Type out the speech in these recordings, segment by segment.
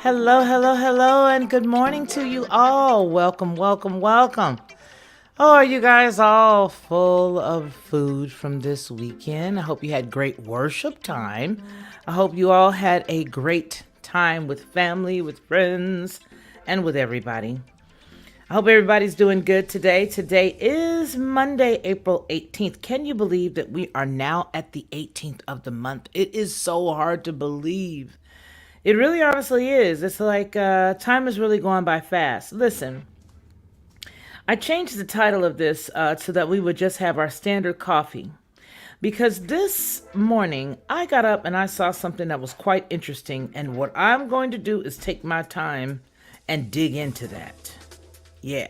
Hello, hello, hello, and good morning to you all. Welcome, welcome, welcome. Oh, are you guys all full of food from this weekend? I hope you had great worship time. I hope you all had a great time with family, with friends, and with everybody. I hope everybody's doing good today. Today is Monday, April 18th. Can you believe that we are now at the 18th of the month? It is so hard to believe. It really honestly is. It's like time is really going by fast. Listen, I changed the title of this so that we would just have our standard coffee. Because this morning I got up and I saw something that was quite interesting. And what I'm going to do is take my time and dig into that. Yeah,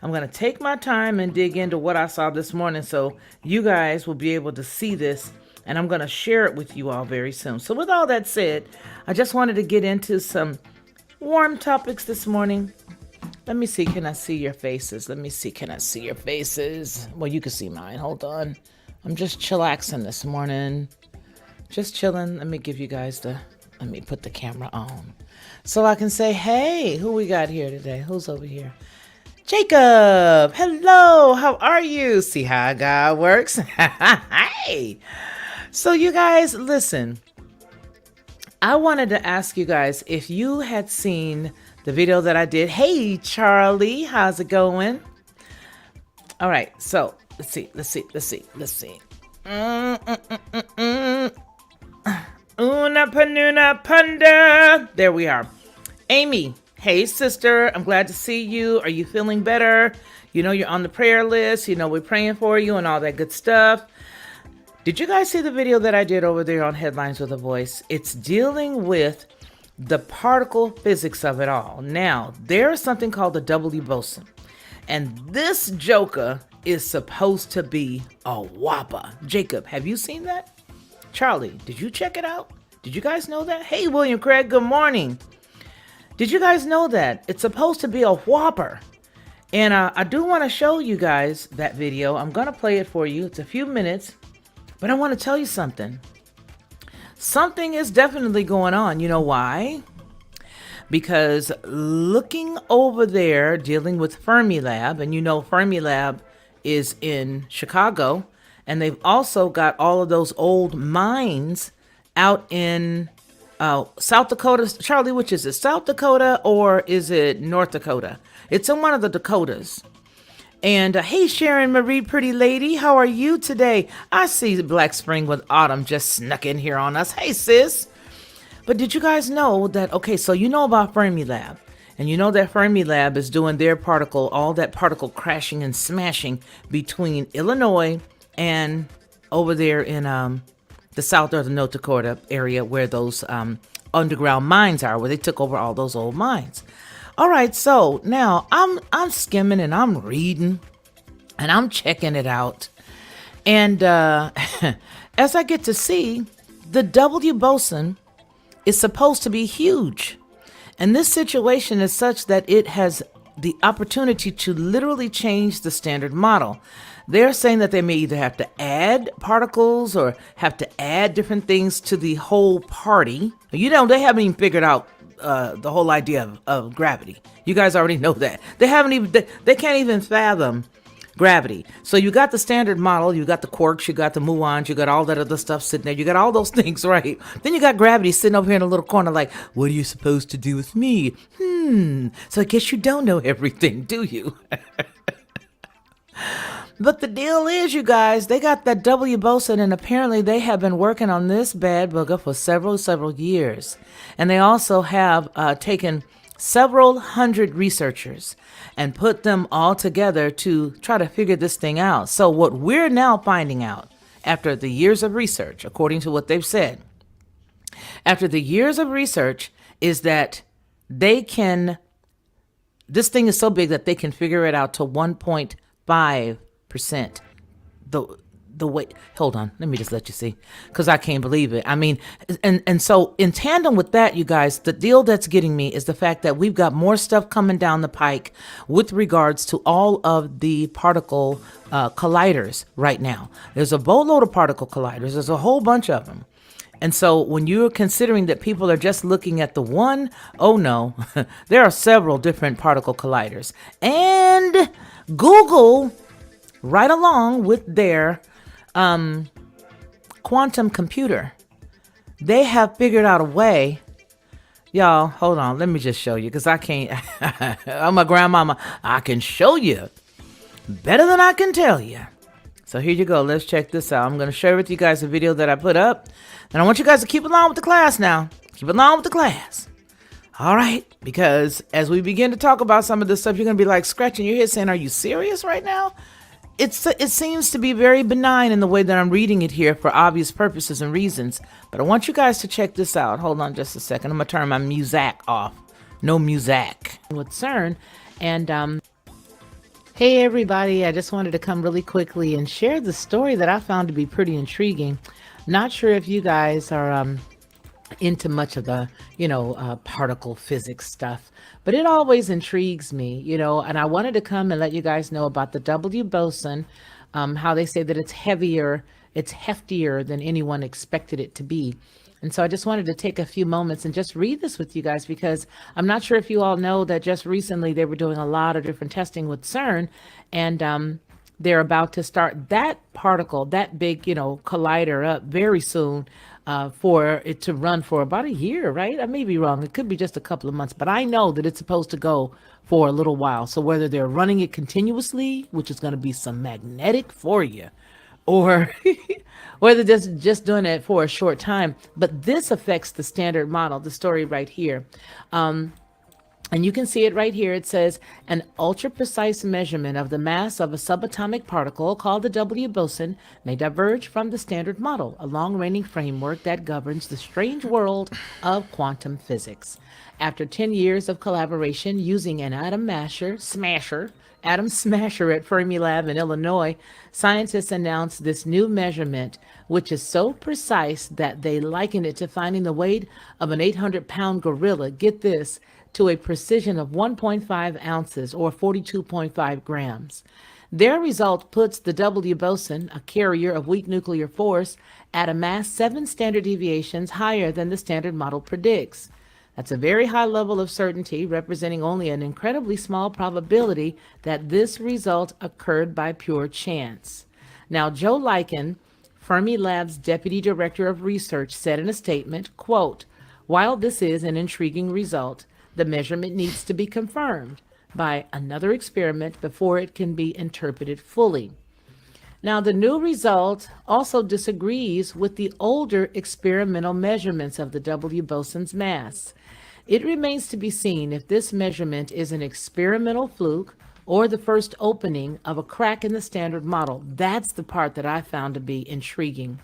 I'm going to take my time and dig into what I saw this morning so you guys will be able to see this. And I'm going to share it with you all very soon. So with all that said, I just wanted to get into some warm topics this morning. Let me see. Can I see your faces? Let me see. Can I see your faces? Well, you can see mine. Hold on. I'm just chillaxing this morning. Just chilling. Let me give you guys let me put the camera on so I can say, hey, who we got here today? Who's over here? Jacob. Hello. How are you? See how God works? Hey. So you guys, listen, I wanted to ask you guys if you had seen the video that I did. Hey, Charlie, how's it going? All right, so let's see. Una panuna punda. There we are. Amy, hey, sister, I'm glad to see you. Are you feeling better? You know you're on the prayer list. You know we're praying for you and all that good stuff. Did you guys see the video that I did over there on Headlines with a Voice? It's dealing with the particle physics of it all. Now, there is something called the W boson. And this joker is supposed to be a whopper. Jacob, have you seen that? Charlie, did you check it out? Did you guys know that? Hey, William Craig, good morning. Did you guys know that? It's supposed to be a whopper. And I do want to show you guys that video. I'm going to play it for you. It's a few minutes. But I want to tell you something. Something is definitely going on. You know why? Because looking over there, dealing with Fermilab, and you know Fermilab is in Chicago, and they've also got all of those old mines out in South Dakota. Charlie, which is it? South Dakota or is it North Dakota? It's in one of the Dakotas. And hey, Sharon Marie, pretty lady, how are you today? I see Black Spring with Autumn just snuck in here on us. Hey, sis. But did you guys know that, okay, so you know about Fermilab. And you know that Fermilab is doing their particle, all that particle crashing and smashing between Illinois and over there in the South or the North Dakota area where those underground mines are, where they took over all those old mines. All right, so now I'm skimming and I'm reading and I'm checking it out. And as I get to see, the W boson is supposed to be huge. And this situation is such that it has the opportunity to literally change the standard model. They're saying that they may either have to add particles or have to add different things to the whole party. You know, they haven't even figured out the whole idea of gravity. You guys already know that. They can't even fathom gravity. So you got the standard model, you got the quarks, you got the muons, you got all that other stuff sitting there. You got all those things, right? Then you got gravity sitting over here in a little corner like, what are you supposed to do with me? So I guess you don't know everything, do you? But the deal is, you guys, they got that W boson, and apparently they have been working on this bad booger for several years. And they also have taken several hundred researchers and put them all together to try to figure this thing out. So what we're now finding out after the years of research, according to what they've said, after the years of research, is that this thing is so big that they can figure it out to 1.5%. the way, hold on, let me just let you see, because I can't believe it. I mean, and so in tandem with that, you guys, the deal that's getting me is the fact that we've got more stuff coming down the pike with regards to all of the particle colliders right now. There's a boatload of particle colliders. There's a whole bunch of them. And so when you're considering that people are just looking at the one, oh no, there are several different particle colliders. And Google, right along with their quantum computer, they have figured out a way. Y'all, hold on. Let me just show you, because I can't. I'm a grandmama. I can show you better than I can tell you. So here you go. Let's check this out. I'm going to share with you guys a video that I put up. And I want you guys to keep along with the class now. Keep along with the class. All right. Because as we begin to talk about some of this stuff, you're going to be like scratching your head saying, are you serious right now? It seems to be very benign in the way that I'm reading it here for obvious purposes and reasons. But I want you guys to check this out. Hold on just a second. I'm going to turn my music off. No music. With CERN. And hey, everybody. I just wanted to come really quickly and share the story that I found to be pretty intriguing. Not sure if you guys are into much of the, particle physics stuff, but it always intrigues me, and I wanted to come and let you guys know about the W boson, how they say that it's heftier than anyone expected it to be. And so I just wanted to take a few moments and just read this with you guys, because I'm not sure if you all know that just recently they were doing a lot of different testing with CERN, and they're about to start that particle, that big, collider up very soon, for it to run for about a year, right? I may be wrong. It could be just a couple of months, but I know that it's supposed to go for a little while. So whether they're running it continuously, which is going to be some magnetic for you, or whether just doing it for a short time, but this affects the standard model, the story right here. And you can see it right here. It says an ultra precise measurement of the mass of a subatomic particle called the W boson may diverge from the standard model, a long-reigning framework that governs the strange world of quantum physics. After 10 years of collaboration using an atom smasher at Fermilab in Illinois, scientists announced this new measurement, which is so precise that they liken it to finding the weight of an 800-pound gorilla. Get this, to a precision of 1.5 ounces or 42.5 grams. Their result puts the W boson, a carrier of weak nuclear force, at a mass 7 standard deviations higher than the standard model predicts. That's a very high level of certainty, representing only an incredibly small probability that this result occurred by pure chance. Now, Joe Lycan, Fermilab's deputy director of research, said in a statement, quote, "While this is an intriguing result, the measurement needs to be confirmed by another experiment before it can be interpreted fully." Now, the new result also disagrees with the older experimental measurements of the W boson's mass. It remains to be seen if this measurement is an experimental fluke or the first opening of a crack in the standard model. That's the part that I found to be intriguing.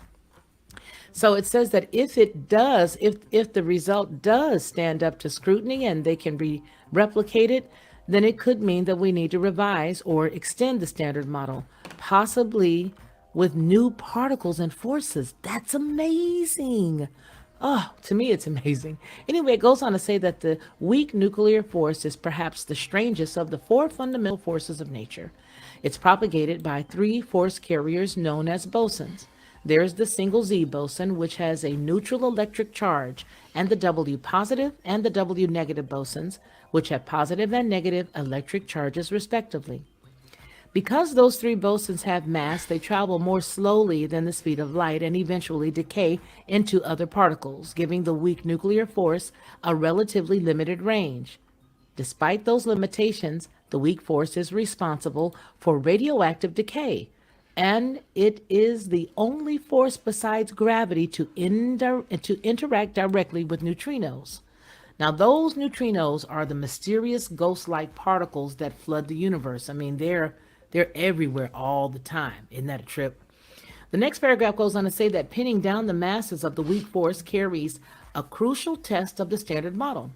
So it says that if the result does stand up to scrutiny and they can be replicated, then it could mean that we need to revise or extend the standard model, possibly with new particles and forces. That's amazing. Oh, to me, it's amazing. Anyway, it goes on to say that the weak nuclear force is perhaps the strangest of the 4 fundamental forces of nature. It's propagated by 3 force carriers known as bosons. There's the single Z boson, which has a neutral electric charge, and the W positive and the W negative bosons, which have positive and negative electric charges respectively. Because those 3 bosons have mass, they travel more slowly than the speed of light and eventually decay into other particles, giving the weak nuclear force a relatively limited range. Despite those limitations, the weak force is responsible for radioactive decay, and it is the only force besides gravity to interact directly with neutrinos. Now, those neutrinos are the mysterious ghost-like particles that flood the universe. I mean, they're everywhere all the time. Isn't that a trip? The next paragraph goes on to say that pinning down the masses of the weak force carries a crucial test of the standard model.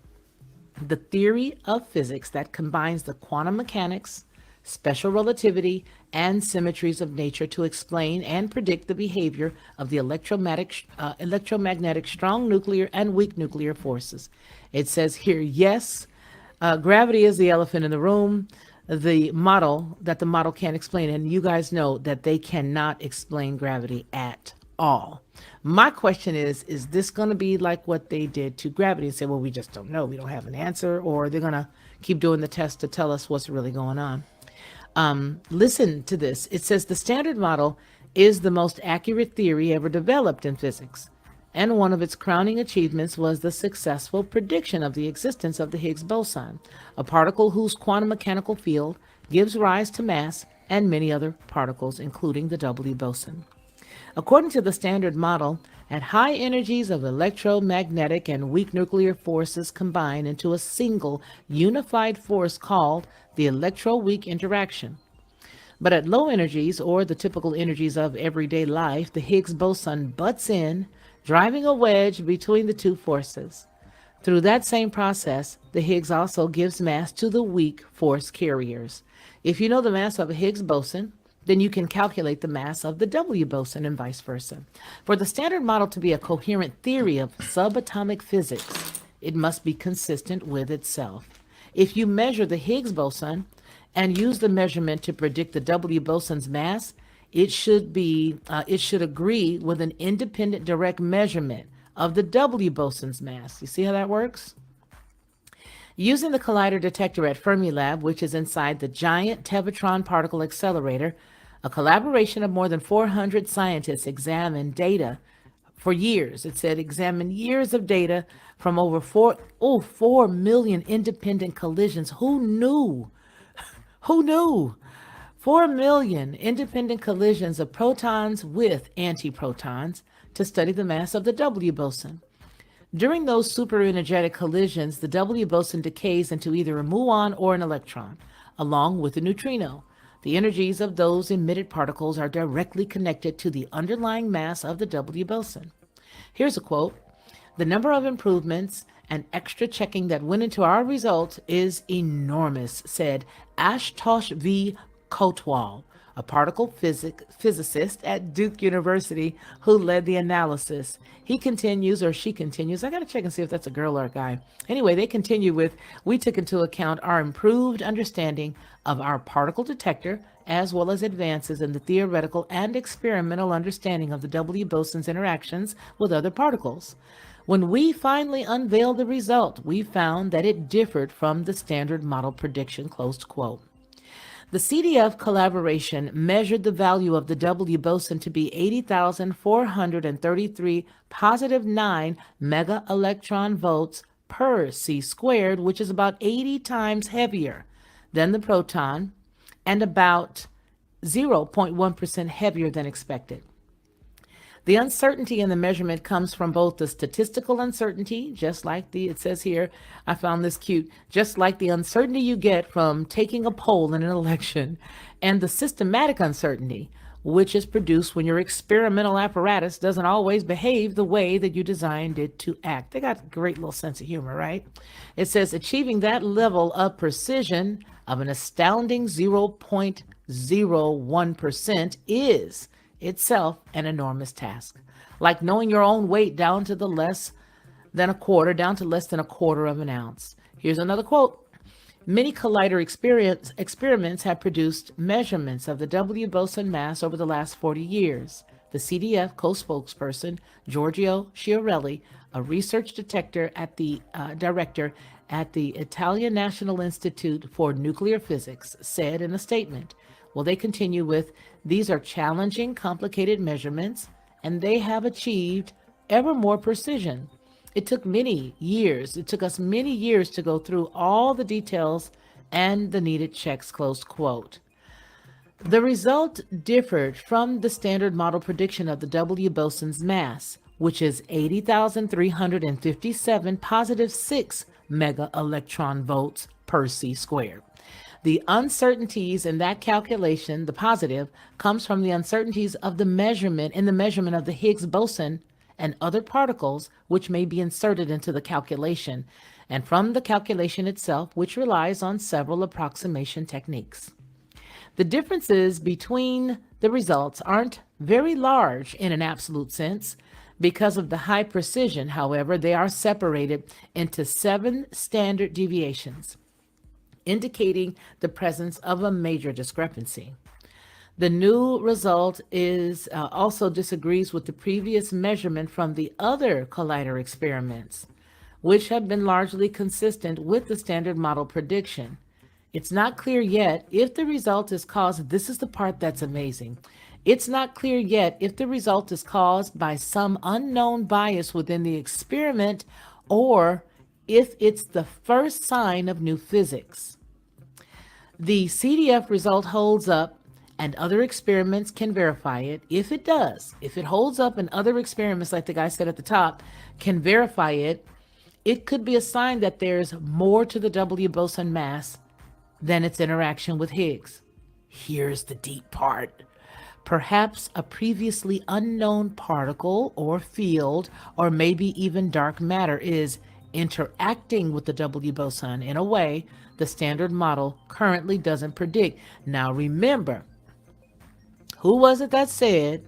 The theory of physics that combines the quantum mechanics, special relativity, and symmetries of nature to explain and predict the behavior of the electromagnetic strong nuclear and weak nuclear forces. It says here, yes, gravity is the elephant in the room. The model can't explain, and you guys know that they cannot explain gravity at all. My question is this going to be like what they did to gravity and say, well, we just don't know, we don't have an answer, or they're going to keep doing the test to tell us what's really going on? Listen to this. It says the Standard Model is the most accurate theory ever developed in physics, and one of its crowning achievements was the successful prediction of the existence of the Higgs boson, a particle whose quantum mechanical field gives rise to mass and many other particles, including the W boson. According to the Standard Model, at high energies of electromagnetic and weak nuclear forces combine into a single unified force called the electro-weak interaction. But at low energies, or the typical energies of everyday life, the Higgs boson butts in, driving a wedge between the two forces. Through that same process, the Higgs also gives mass to the weak force carriers. If you know the mass of a Higgs boson, then you can calculate the mass of the W boson and vice versa. For the Standard Model to be a coherent theory of subatomic physics, it must be consistent with itself. If you measure the Higgs boson and use the measurement to predict the W boson's mass, it should agree with an independent direct measurement of the W boson's mass. You see how that works? Using the collider detector at Fermilab, which is inside the giant Tevatron particle accelerator, a collaboration of more than 400 scientists examined data for years. It said examine years of data from over 4 million independent collisions. Who knew? Who knew? 4 million independent collisions of protons with antiprotons to study the mass of the W boson. During those superenergetic collisions, the W boson decays into either a muon or an electron, along with a neutrino. The energies of those emitted particles are directly connected to the underlying mass of the W boson. Here's a quote. The number of improvements and extra checking that went into our results is enormous, said Ashutosh V. Kotwal, a particle physicist at Duke University who led the analysis. He continues, or she continues, I got to check and see if that's a girl or a guy. Anyway, they continue with, we took into account our improved understanding of our particle detector, as well as advances in the theoretical and experimental understanding of the W boson's interactions with other particles. When we finally unveiled the result, we found that it differed from the Standard Model prediction, closed quote. The CDF collaboration measured the value of the W boson to be 80,433 positive 9 mega electron volts per C squared, which is about 80 times heavier than the proton and about 0.1% heavier than expected. The uncertainty in the measurement comes from both the statistical uncertainty, just like it says here, I found this cute, just like the uncertainty you get from taking a poll in an election, and the systematic uncertainty, which is produced when your experimental apparatus doesn't always behave the way that you designed it to act. They got a great little sense of humor, right? It says achieving that level of precision of an astounding 0.01% is itself an enormous task, like knowing your own weight down to less than a quarter of an ounce. Here's another quote. Many collider experiments have produced measurements of the W boson mass over the last 40 years. The CDF co-spokesperson, Giorgio Chiarelli, a research director at the Italian National Institute for Nuclear Physics, said in a statement. Well, they continue with, these are challenging, complicated measurements, and they have achieved ever more precision. It took us many years to go through all the details and the needed checks, close quote. The result differed from the Standard Model prediction of the W boson's mass, which is 80,357 positive 6 mega electron volts per C squared. The uncertainties in that calculation, the positive, comes from the uncertainties of the measurement of the Higgs boson and other particles which may be inserted into the calculation, and from the calculation itself, which relies on several approximation techniques. The differences between the results aren't very large in an absolute sense. Because of the high precision, however, they are separated into 7 standard deviations, indicating the presence of a major discrepancy. The new result is also disagrees with the previous measurement from the other collider experiments, which have been largely consistent with the standard model prediction. It's not clear yet if the result is caused, this is the part that's amazing. It's not clear yet if the result is caused by some unknown bias within the experiment or if it's the first sign of new physics. The CDF result holds up and other experiments can verify it. If it does, if it holds up and other experiments, like the guy said at the top, can verify it, it could be a sign that there's more to the W boson mass than its interaction with Higgs. Here's the deep part. Perhaps a previously unknown particle or field, or maybe even dark matter, is interacting with the W boson in a way the standard model currently doesn't predict. Now remember, who was it that said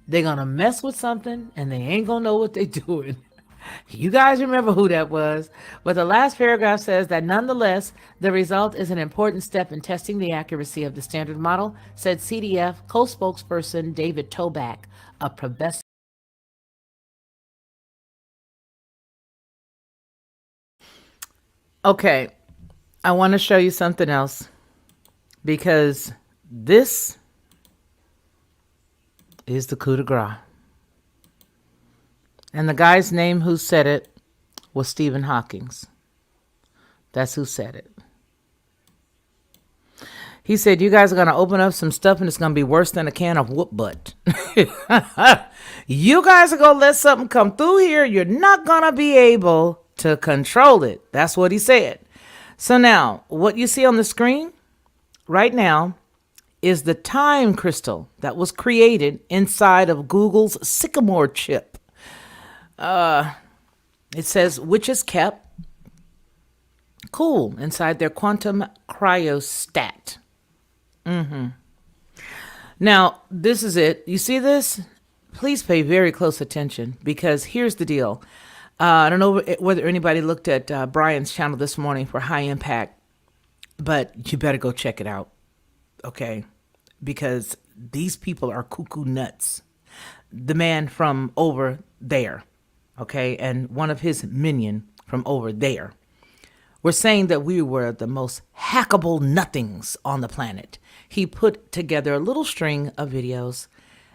they're going to mess with something and they ain't going to know what they're doing? You guys remember who that was. But the last paragraph says that nonetheless, the result is an important step in testing the accuracy of the standard model, said CDF co-spokesperson David Toback, a professor. Okay, I want to show you something else because this is the coup de grace. And the guy's name who said it was Stephen Hawking. That's who said it. He said, you guys are going to open up some stuff and it's going to be worse than a can of whoop butt. You guys are going to let something come through here. You're not going to be able to control it. That's what he said. So now, what you see on the screen right now is the time crystal that was created inside of Google's Sycamore chip. It says, which is kept cool inside their quantum cryostat. Now, this is it. You see this? Please pay very close attention because here's the deal. I don't know whether anybody looked at Brian's channel this morning for High Impact, but you better go check it out, okay? Because these people are cuckoo nuts. The man from over there, okay, and one of his minion from over there were saying that we were the most hackable nothings on the planet. He put together a little string of videos,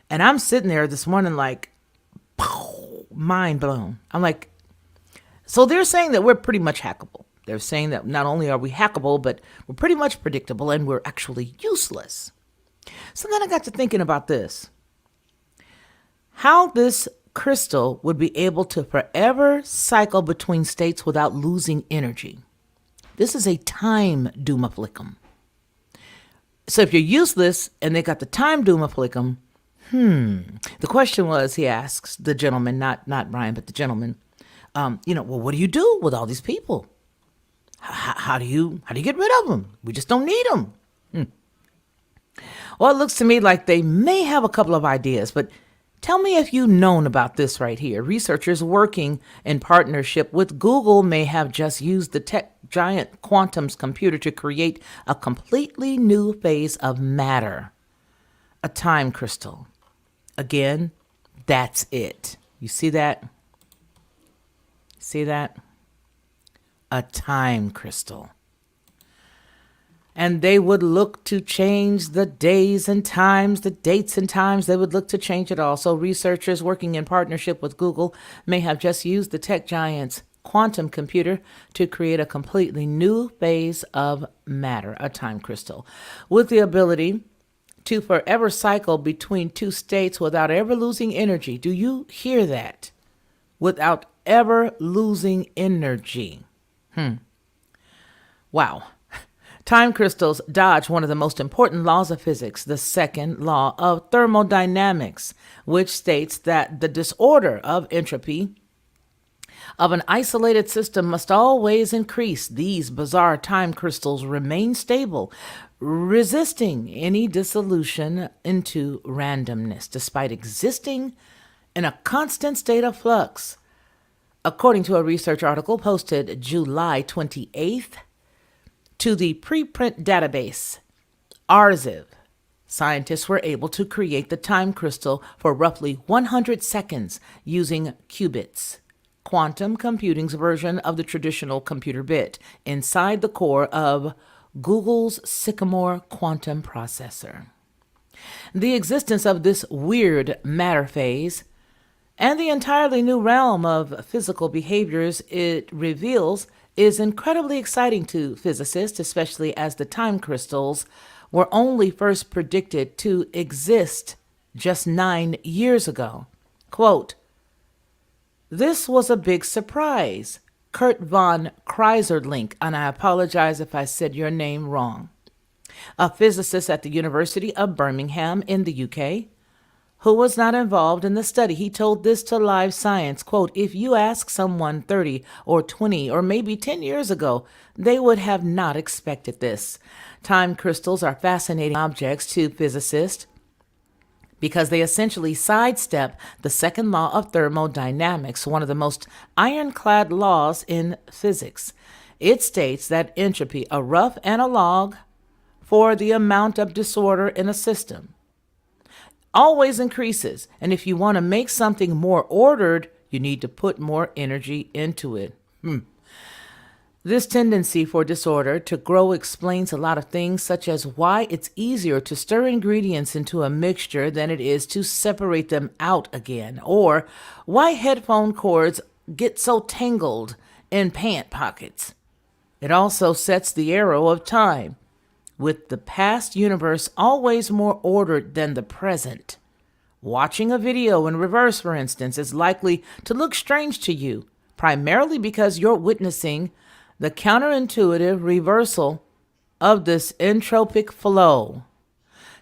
and I'm sitting there this morning like, mind blown. I'm like, so they're saying that we're pretty much hackable. They're saying that not only are we hackable, but we're pretty much predictable and we're actually useless. So then I got to thinking about this. How this crystal would be able to forever cycle between states without losing energy. This is a time doomaplicum. So if you're useless and they got the time doomaplicum, the question was, he asks the gentleman, not Brian, but the gentleman, well, what do you do with all these people? How do you get rid of them? We just don't need them. Well, it looks to me like they may have a couple of ideas, but tell me if you've known about this right here. Researchers working in partnership with Google may have just used the tech giant quantum's computer to create a completely new phase of matter, a time crystal. Again, that's it. You see that? See that? A time crystal. And they would look to change the days and times, the dates and times. They would look to change it all. So researchers working in partnership with Google may have just used the tech giant's quantum computer to create a completely new phase of matter, a time crystal, with the ability to forever cycle between two states without ever losing energy. Do you hear that? Without ever losing energy. Wow. Time crystals dodge one of the most important laws of physics, the second law of thermodynamics, which states that the disorder of entropy of an isolated system must always increase. These bizarre time crystals remain stable, resisting any dissolution into randomness, despite existing in a constant state of flux. According to a research article posted July 28th to the preprint database Arziv, scientists were able to create the time crystal for roughly 100 seconds using qubits, quantum computing's version of the traditional computer bit, inside the core of Google's Sycamore quantum processor. The existence of this weird matter phase and the entirely new realm of physical behaviors it reveals is incredibly exciting to physicists, especially as the time crystals were only first predicted to exist just 9 years ago. Quote, "This was a big surprise," Kurt von Kreiserlink, and I apologize if I said your name wrong, a physicist at the University of Birmingham in the UK, who was not involved in the study. He told this to Live Science, quote, "If you ask someone 30 or 20 or maybe 10 years ago, they would have not expected this." Time crystals are fascinating objects to physicists because they essentially sidestep the second law of thermodynamics, one of the most ironclad laws in physics. It states that entropy, a rough analog for the amount of disorder in a system, always increases. And if you want to make something more ordered, you need to put more energy into it. This tendency for disorder to grow explains a lot of things, such as why it's easier to stir ingredients into a mixture than it is to separate them out again, or why headphone cords get so tangled in pant pockets. It also sets the arrow of time, with the past universe always more ordered than the present. Watching a video in reverse, for instance, is likely to look strange to you, primarily because you're witnessing the counterintuitive reversal of this entropic flow.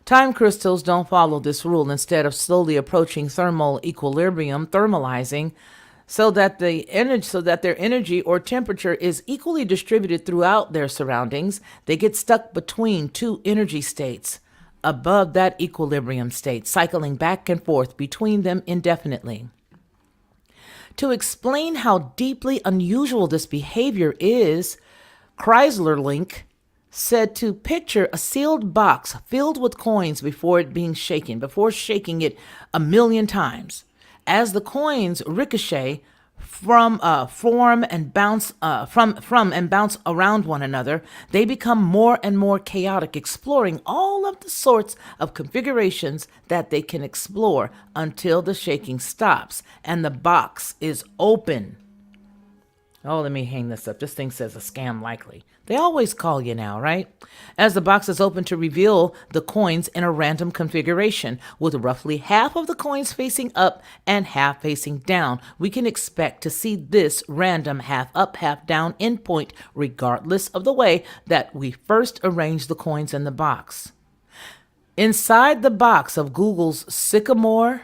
Time crystals don't follow this rule. Instead of slowly approaching thermal equilibrium, thermalizing, so that their energy or temperature is equally distributed throughout their surroundings, they get stuck between two energy states above that equilibrium state, cycling back and forth between them indefinitely. To explain how deeply unusual this behavior is, Kreiserlink said to picture a sealed box filled with coins before shaking it 1,000,000 times. As the coins ricochet from and bounce around one another, they become more and more chaotic, exploring all of the sorts of configurations that they can explore until the shaking stops and the box is open. Oh, let me hang this up. This thing says a scam likely. They always call you now, right? As the box is open to reveal the coins in a random configuration, with roughly half of the coins facing up and half facing down, we can expect to see this random half up, half down endpoint, regardless of the way that we first arrange the coins in the box. Inside the box of Google's Sycamore,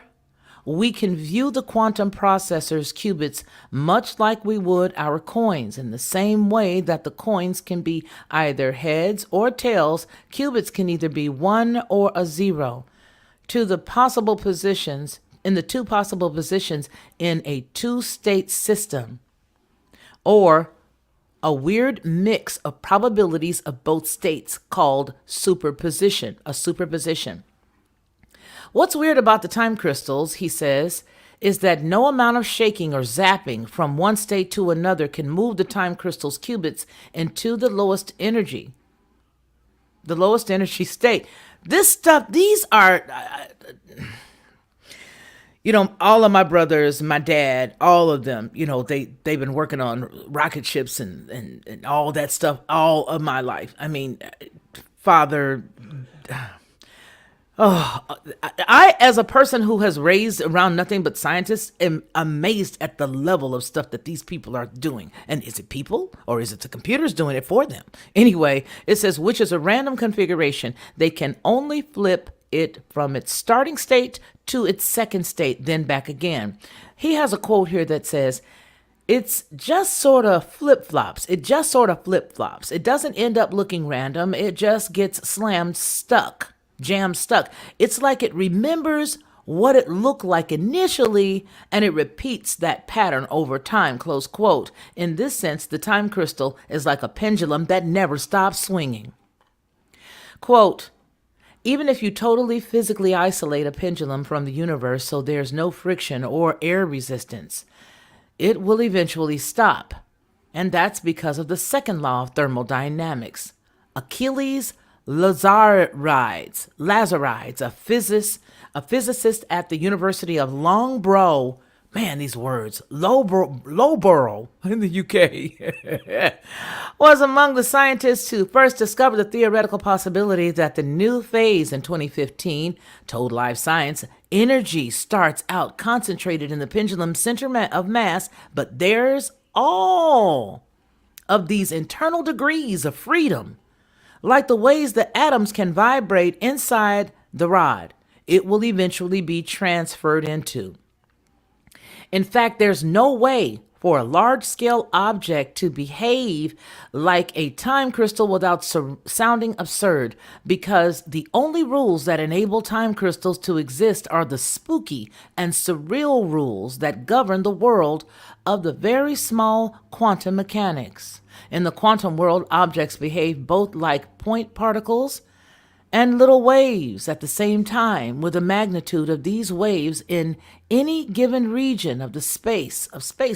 we can view the quantum processor's qubits much like we would our coins. In the same way that the coins can be either heads or tails, qubits can either be 1 or a 0 to the possible positions in the two possible positions in a two-state system, or a weird mix of probabilities of both states called superposition, a superposition. What's weird about the time crystals, he says, is that no amount of shaking or zapping from one state to another can move the time crystal's qubits into the lowest energy state. This stuff, these are, all of my brothers, my dad, all of them, they've been working on rocket ships and all that stuff all of my life. I mean, father... Oh, I, as a person who has raised around nothing but scientists, am amazed at the level of stuff that these people are doing. And is it people or is it the computers doing it for them? Anyway, it says, which is a random configuration. They can only flip it from its starting state to its second state, then back again. He has a quote here that says, It's just sort of flip-flops. It just sort of flip-flops. It doesn't end up looking random. It just gets slammed stuck, jammed stuck. It's like it remembers what it looked like initially, and it repeats that pattern over time, close quote. In this sense, the time crystal is like a pendulum that never stops swinging. Quote, even if you totally physically isolate a pendulum from the universe so there's no friction or air resistance, it will eventually stop. And that's because of the second law of thermodynamics. Achilles Lazarides, a physicist at the University of Loughborough, man, these words, Loughborough in the UK, was among the scientists who first discovered the theoretical possibility that the new phase in 2015 told Live Science energy starts out concentrated in the pendulum center of mass, but there's all of these internal degrees of freedom, like the ways that atoms can vibrate inside the rod. It will eventually be transferred into. In fact, there's no way for a large-scale object to behave like a time crystal without sounding absurd, because the only rules that enable time crystals to exist are the spooky and surreal rules that govern the world of the very small quantum mechanics. In the quantum world, objects behave both like point particles and little waves at the same time, with the magnitude of these waves in any given region of space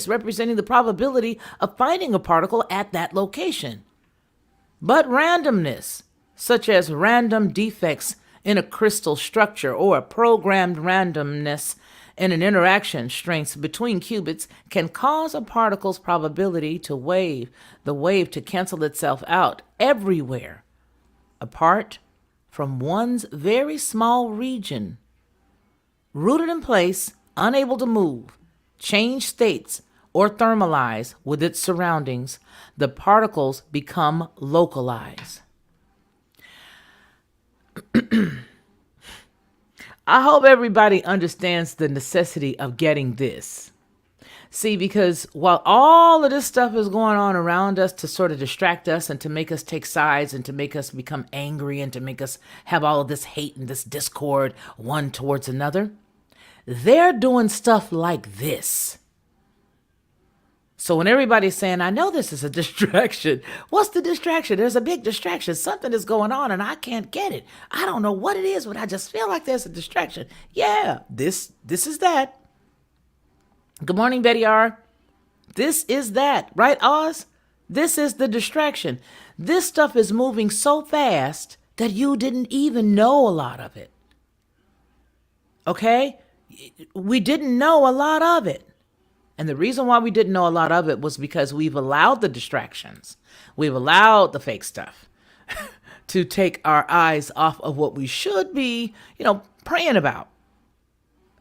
representing the probability of finding a particle at that location. But randomness, such as random defects in a crystal structure or a programmed randomness in an interaction strengths between qubits, can cause a particle's probability to the wave to cancel itself out everywhere, apart from one's very small region. Rooted in place, unable to move, change states, or thermalize with its surroundings, the particles become localized. I hope everybody understands the necessity of getting this. See, because while all of this stuff is going on around us to sort of distract us and to make us take sides and to make us become angry and to make us have all of this hate and this discord one towards another, they're doing stuff like this. So when everybody's saying, I know this is a distraction, what's the distraction? There's a big distraction. Something is going on and I can't get it. I don't know what it is, but I just feel like there's a distraction. Yeah, this is that. Good morning, Betty R. This is that, right, Oz? This is the distraction. This stuff is moving so fast that you didn't even know a lot of it. Okay? We didn't know a lot of it. And the reason why we didn't know a lot of it was because we've allowed the distractions. We've allowed the fake stuff to take our eyes off of what we should be, praying about.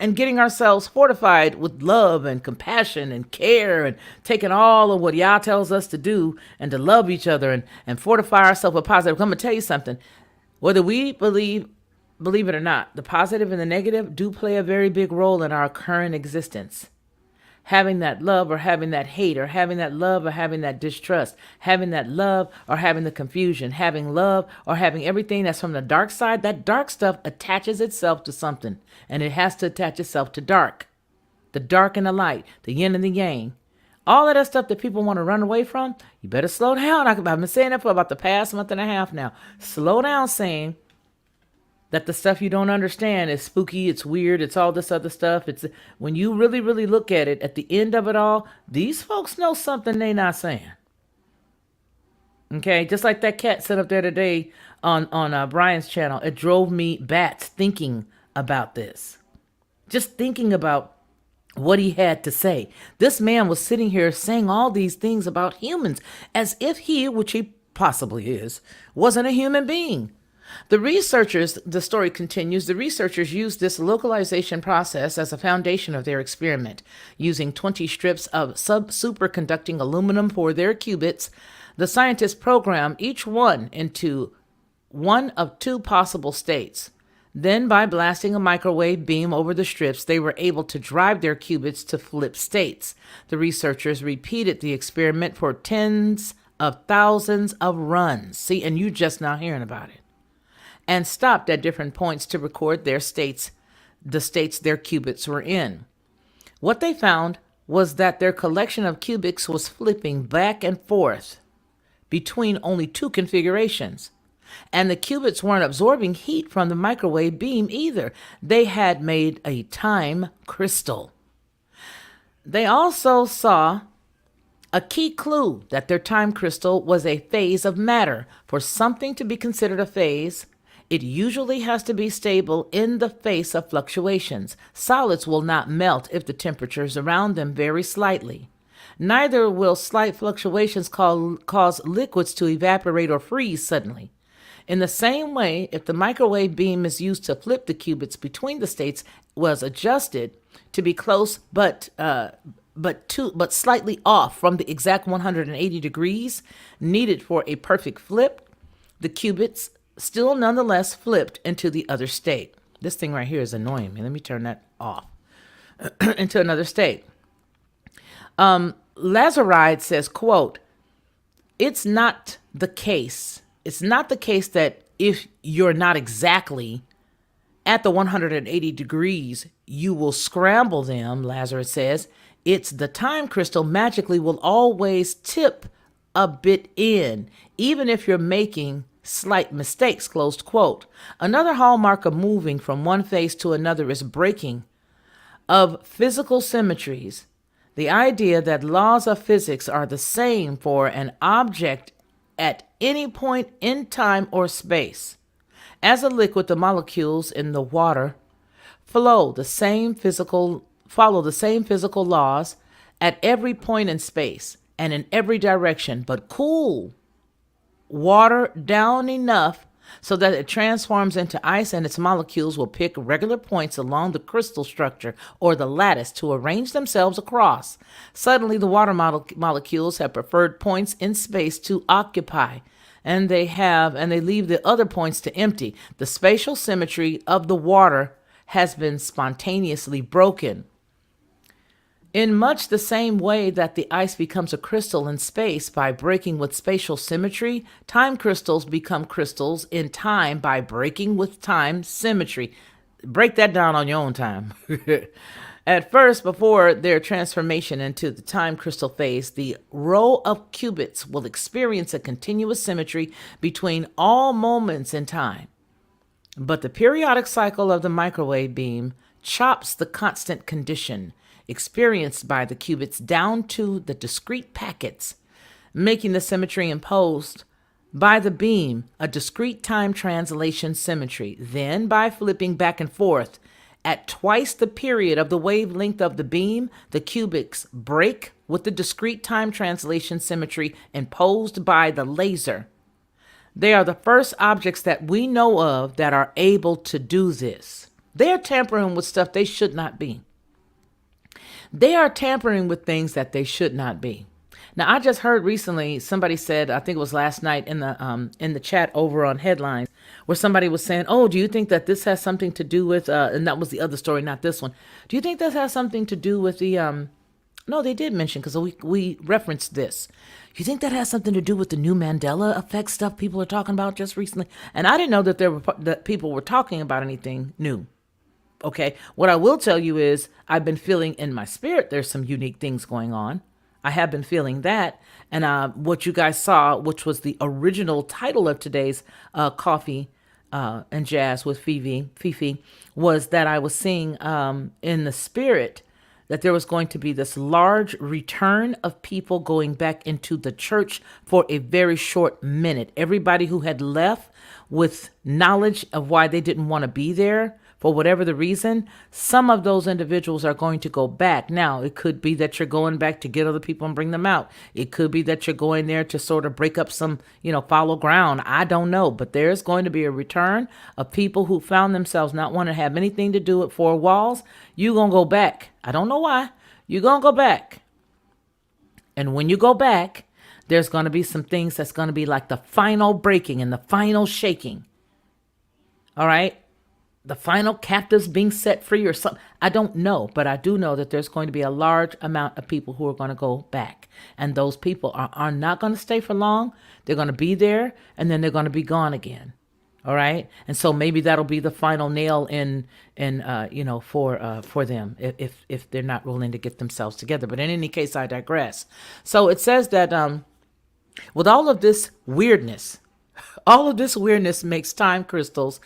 And getting ourselves fortified with love and compassion and care and taking all of what Yah tells us to do and to love each other and fortify ourselves with positive. I'm going to tell you something. Whether we believe it or not, the positive and the negative do play a very big role in our current existence. Having that love or having that hate, or having that love or having that distrust, having that love or having the confusion, having love or having everything that's from the dark side, that dark stuff attaches itself to something, and it has to attach itself to dark. The dark and the light, the yin and the yang. All of that stuff that people want to run away from, you better slow down. I've been saying that for about the past month and a half now. Slow down saying that the stuff you don't understand is spooky, it's weird, it's all this other stuff. It's when you really, really look at it, at the end of it all, these folks know something they not saying. Okay, just like that cat sat up there today on Brian's channel. It drove me bats thinking about this. Just thinking about what he had to say. This man was sitting here saying all these things about humans as if he, which he possibly is, wasn't a human being. The story continues, the researchers used this localization process as a foundation of their experiment. Using 20 strips of superconducting aluminum for their qubits, the scientists programmed each one into one of two possible states. Then, by blasting a microwave beam over the strips, they were able to drive their qubits to flip states. The researchers repeated the experiment for tens of thousands of runs. See, and you just now hearing about it. And stopped at different points to record their states, the states their qubits were in. What they found was that their collection of qubits was flipping back and forth between only two configurations. And the qubits weren't absorbing heat from the microwave beam either. They had made a time crystal. They also saw a key clue that their time crystal was a phase of matter. For something to be considered a phase, it usually has to be stable in the face of fluctuations. Solids will not melt if the temperatures around them vary slightly. Neither will slight fluctuations cause liquids to evaporate or freeze suddenly. In the same way, if the microwave beam is used to flip the qubits between the states was adjusted to be close but slightly off from the exact 180 degrees needed for a perfect flip, the qubits still nonetheless flipped into the other state. This thing right here is annoying me. Let me turn that off. Into another state. Lazaride says, quote, It's not the case that if you're not exactly at the 180 degrees, you will scramble them, Lazarus says. It's the time crystal magically will always tip a bit in, even if you're making slight mistakes, closed quote. Another hallmark of moving from one phase to another is breaking of physical symmetries. The idea that laws of physics are the same for an object at any point in time or space. As a liquid, the molecules in the water follow the same physical laws at every point in space and in every direction, but cool water down enough so that it transforms into ice and its molecules will pick regular points along the crystal structure or the lattice to arrange themselves across. Suddenly, the water molecules have preferred points in space to occupy, and they leave the other points to empty. The spatial symmetry of the water has been spontaneously broken. In much the same way that the ice becomes a crystal in space by breaking with spatial symmetry, time crystals become crystals in time by breaking with time symmetry. Break that down on your own time. At first, before their transformation into the time crystal phase, the row of qubits will experience a continuous symmetry between all moments in time. But the periodic cycle of the microwave beam chops the constant condition experienced by the qubits down to the discrete packets, making the symmetry imposed by the beam a discrete time translation symmetry. Then, by flipping back and forth at twice the period of the wavelength of the beam, the qubits break with the discrete time translation symmetry imposed by the laser. They are the first objects that we know of that are able to do this. They are tampering with stuff they should not be. They are tampering with things that they should not be. Now, I just heard recently somebody said, I think it was last night in the chat over on Headlines, where somebody was saying, "Oh, do you think that this has something to do with?" And that was the other story, not this one. Do you think this has something to do with the? No, they did mention because we referenced this. You think that has something to do with the new Mandela effect stuff people are talking about just recently? And I didn't know that people were talking about anything new. Okay, what I will tell you is I've been feeling in my spirit there's some unique things going on. I have been feeling that. And what you guys saw, which was the original title of today's Coffee and Jazz with Fefe, was that I was seeing in the spirit that there was going to be this large return of people going back into the church for a very short minute. Everybody who had left with knowledge of why they didn't want to be there, for whatever the reason, some of those individuals are going to go back. Now, it could be that you're going back to get other people and bring them out. It could be that you're going there to sort of break up some, follow ground. I don't know. But there's going to be a return of people who found themselves not wanting to have anything to do with four walls. You're going to go back. I don't know why. You're going to go back. And when you go back, there's going to be some things that's going to be like the final breaking and the final shaking. All right? the final captives being set free or something. I don't know, but I do know that there's going to be a large amount of people who are going to go back. And those people are not going to stay for long. They're going to be there and then they're going to be gone again. All right. And so maybe that'll be the final nail for them if they're not willing to get themselves together. But in any case, I digress. So it says that with all of this weirdness, makes time crystals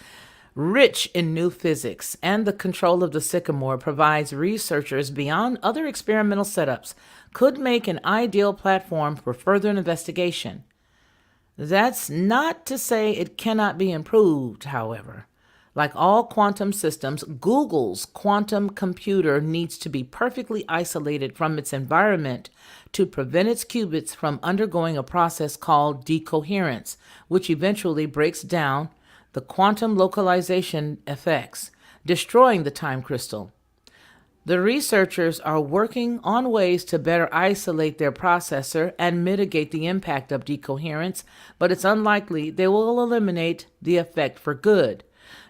rich in new physics, and the control of the sycamore provides researchers beyond other experimental setups, could make an ideal platform for further investigation. That's not to say it cannot be improved, however. Like all quantum systems, Google's quantum computer needs to be perfectly isolated from its environment to prevent its qubits from undergoing a process called decoherence, which eventually breaks down the quantum localization effects, destroying the time crystal. The researchers are working on ways to better isolate their processor and mitigate the impact of decoherence, but it's unlikely they will eliminate the effect for good.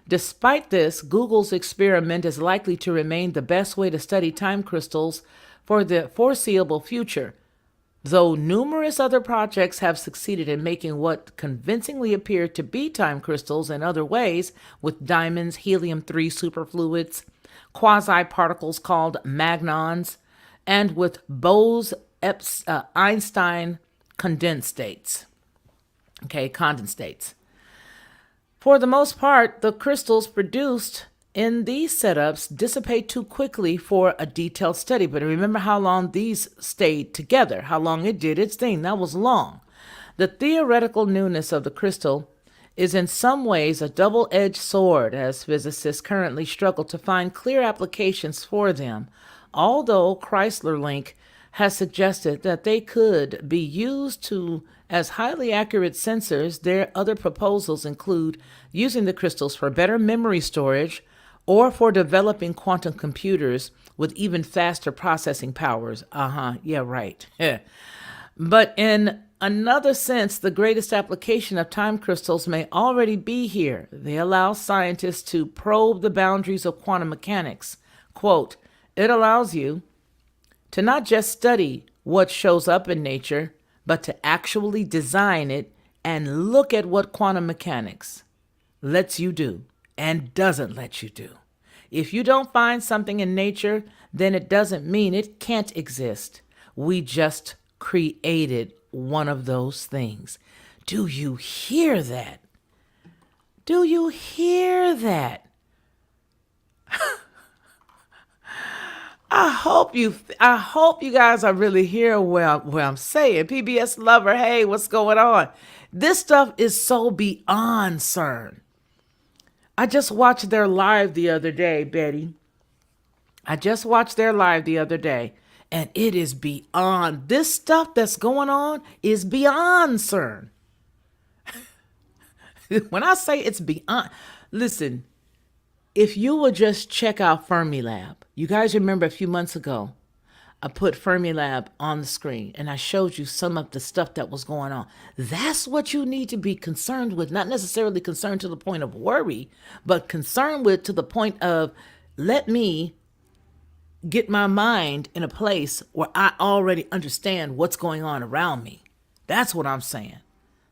Despite this, Google's experiment is likely to remain the best way to study time crystals for the foreseeable future, though numerous other projects have succeeded in making what convincingly appear to be time crystals in other ways, with diamonds, helium-3 superfluids, quasi-particles called magnons, and with Bose-Einstein condensates. Condensates. For the most part, the crystals produced in these setups dissipate too quickly for a detailed study. But remember how long these stayed together, how long it did its thing. That was long. The theoretical newness of the crystal is in some ways a double-edged sword, as physicists currently struggle to find clear applications for them, although Chrysler Link has suggested that they could be used as highly accurate sensors. Their other proposals include using the crystals for better memory storage or for developing quantum computers with even faster processing powers. Yeah, right. But in another sense, the greatest application of time crystals may already be here. They allow scientists to probe the boundaries of quantum mechanics. Quote, it allows you to not just study what shows up in nature, but to actually design it and look at what quantum mechanics lets you do and doesn't let you do. If you don't find something in nature, then it doesn't mean it can't exist. We just created one of those things. Do you hear that? Do you hear that? I hope you guys are really hearing what I'm saying. PBS lover, hey, what's going on? This stuff is so beyond CERN. I just watched their live the other day, Betty. And it is beyond. This stuff that's going on is beyond CERN. When I say it's beyond, listen, if you would just check out Fermilab. You guys remember a few months ago, I put Fermilab on the screen and I showed you some of the stuff that was going on. That's what you need to be concerned with, not necessarily concerned to the point of worry, but concerned with to the point of let me get my mind in a place where I already understand what's going on around me. That's what I'm saying.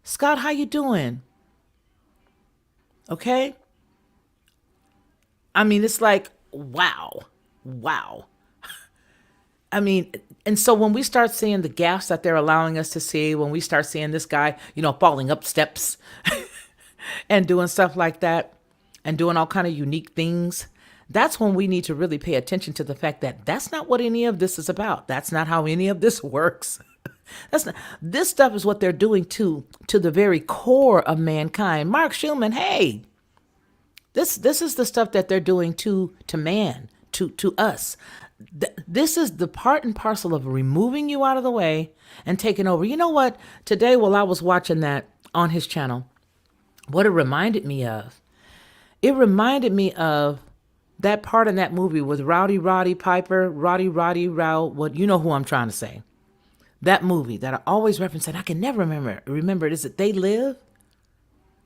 Scott, how you doing? Okay? I mean, it's like, wow. I mean, and so when we start seeing the gaps that they're allowing us to see, when we start seeing this guy, falling up steps and doing stuff like that and doing all kind of unique things, that's when we need to really pay attention to the fact that that's not what any of this is about. That's not how any of this works. This stuff is what they're doing to the very core of mankind. Mark Schulman, hey, this is the stuff that they're doing to man, to us. This is the part and parcel of removing you out of the way and taking over. You know what? Today, while I was watching that on his channel, what it reminded me of that part in that movie with Roddy Piper, what you know who I'm trying to say. That movie that I always reference and I can never remember it. Is it They Live?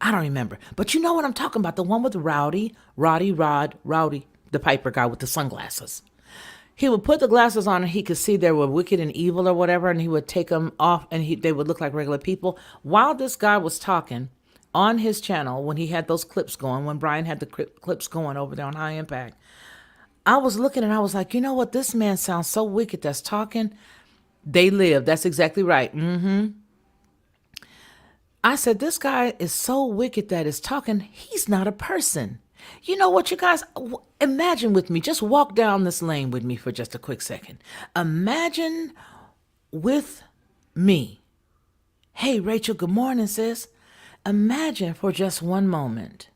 I don't remember. But you know what I'm talking about. The one with Rowdy, the Piper guy with the sunglasses. He would put the glasses on and he could see they were wicked and evil or whatever, and he would take them off and they would look like regular people. While this guy was talking on his channel, when he had those clips going, when Brian had the clips going over there on High Impact, I was looking and I was like, you know what? This man sounds so wicked that's talking. They live. That's exactly right. I said, this guy is so wicked that is talking. He's not a person. You know what, you guys, imagine with me, just walk down this lane with me for just a quick second. Imagine with me. Hey, Rachel, good morning, sis. Imagine for just one moment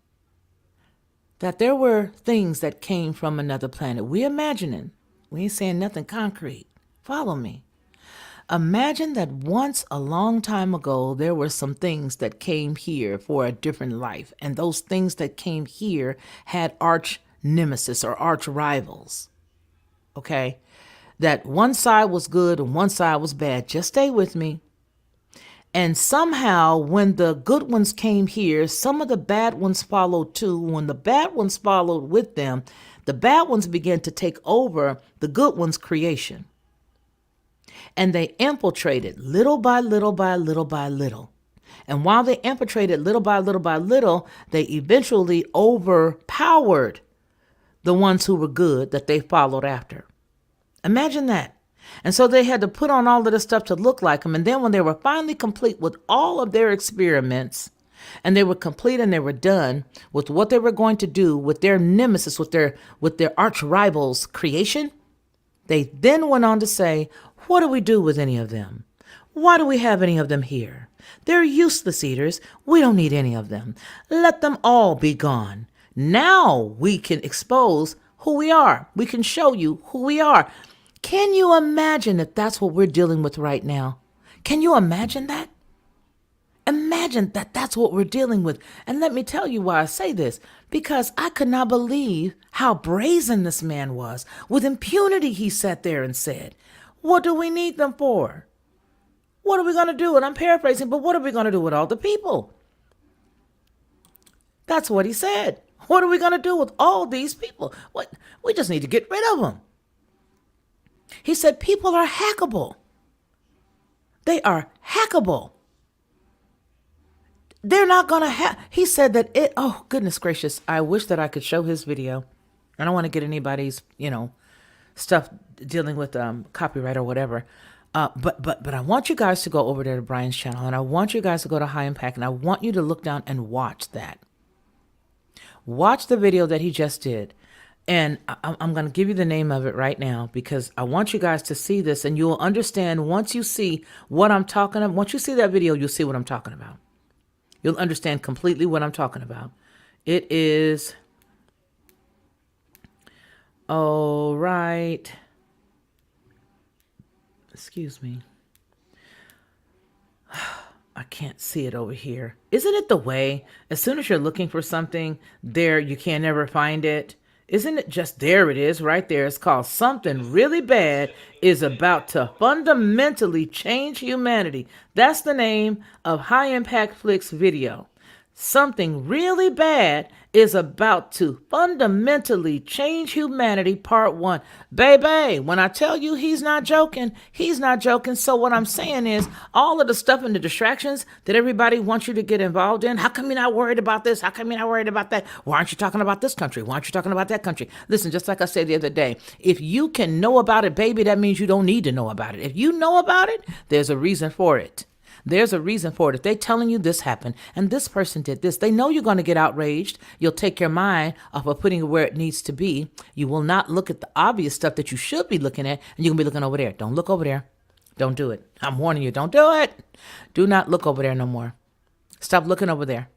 that there were things that came from another planet. We imagining. We ain't saying nothing concrete. Follow me. Imagine that once a long time ago, there were some things that came here for a different life. And those things that came here had arch nemesis or arch rivals. Okay? That one side was good and one side was bad. Just stay with me. And somehow when the good ones came here, some of the bad ones followed too. When the bad ones followed with them, the bad ones began to take over the good ones' creation. And they infiltrated little by little by little by little. And while they infiltrated little by little by little, they eventually overpowered the ones who were good that they followed after. Imagine that. And so they had to put on all of this stuff to look like them. And then when they were finally complete with all of their experiments, and they were complete and they were done with what they were going to do with their nemesis, with their arch rivals creation, they then went on to say, what do we do with any of them? Why do we have any of them here? They're useless eaters. We don't need any of them. Let them all be gone. Now we can expose who we are. We can show you who we are. Can you imagine that that's what we're dealing with right now? Can you imagine that? Imagine that that's what we're dealing with. And let me tell you why I say this. Because I could not believe how brazen this man was. With impunity, he sat there and said, what do we need them for? What are we going to do? And I'm paraphrasing, but what are we going to do with all the people? That's what he said. What are we going to do with all these people? What? We just need to get rid of them. He said people are hackable. They are hackable. They're not going to have, he said that oh, goodness gracious. I wish that I could show his video. I don't want to get anybody's, stuff dealing with copyright or whatever. But I want you guys to go over there to Brian's channel, and I want you guys to go to High Impact, and I want you to look down and watch that. Watch the video that he just did. And I'm going to give you the name of it right now because I want you guys to see this, and you'll understand once you see what I'm talking about. Once you see that video, you'll see what I'm talking about. You'll understand completely what I'm talking about. It is, all right. Excuse me. I can't see it over here. Isn't it the way, as soon as you're looking for something there, you can never find it? Isn't it just there it is right there? It's called Something Really Bad is About to Fundamentally Change Humanity. That's the name of High Impact Flick's video. Something really bad is about to fundamentally change humanity, part 1. Baby, when I tell you he's not joking, he's not joking. So what I'm saying is all of the stuff and the distractions that everybody wants you to get involved in. How come you're not worried about this? How come you're not worried about that? Why aren't you talking about this country? Why aren't you talking about that country? Listen, just like I said the other day, if you can know about it, baby, that means you don't need to know about it. If you know about it, there's a reason for it. There's a reason for it. If they're telling you this happened and this person did this, they know you're going to get outraged. You'll take your mind off of putting it where it needs to be. You will not look at the obvious stuff that you should be looking at, and you're going to be looking over there. Don't look over there. Don't do it. I'm warning you. Don't do it. Do not look over there no more. Stop looking over there.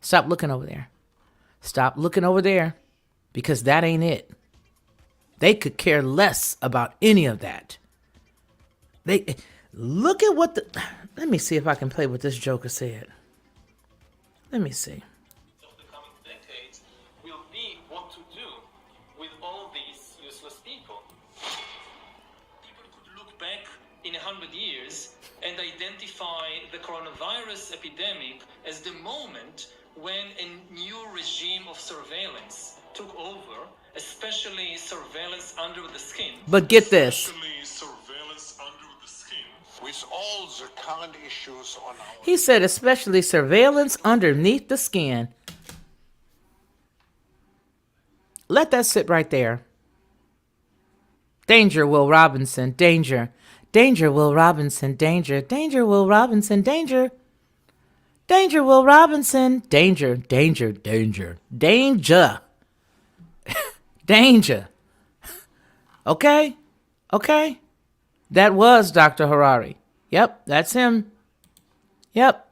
Stop looking over there. Stop looking over there, because that ain't it. They could care less about any of that. Look at what let me see if I can play what this joker said. Let me see. Of the coming decades will be what to do with all these useless people. People could look back in 100 years and identify the coronavirus epidemic as the moment when a new regime of surveillance took over, especially surveillance under the skin. But get this. Especially surveillance under the skin. With all the current issues on our... He said, especially surveillance underneath the skin. Let that sit right there. Danger, Will Robinson, danger. Danger, Will Robinson, danger. Danger, Will Robinson, danger. Danger, Will Robinson, danger, danger, danger, danger. Danger. Okay? Okay? That was Dr. Harari. Yep, that's him. Yep.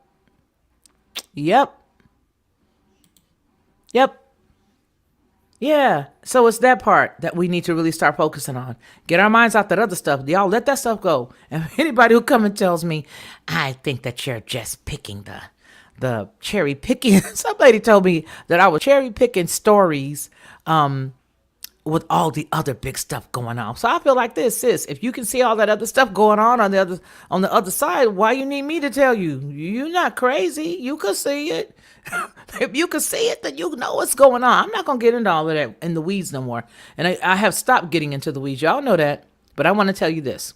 Yep. Yep. Yeah. So it's that part that we need to really start focusing on. Get our minds out that other stuff. Y'all let that stuff go. And anybody who comes and tells me, I think that you're just picking the cherry picking. Some lady told me that I was cherry picking stories with all the other big stuff going on. So I feel like this, sis, if you can see all that other stuff going on the other side, why you need me to tell you? You're not crazy. You could see it. If you can see it, then you know what's going on. I'm not going to get into all of that in the weeds no more. And I have stopped getting into the weeds. Y'all know that. But I want to tell you this.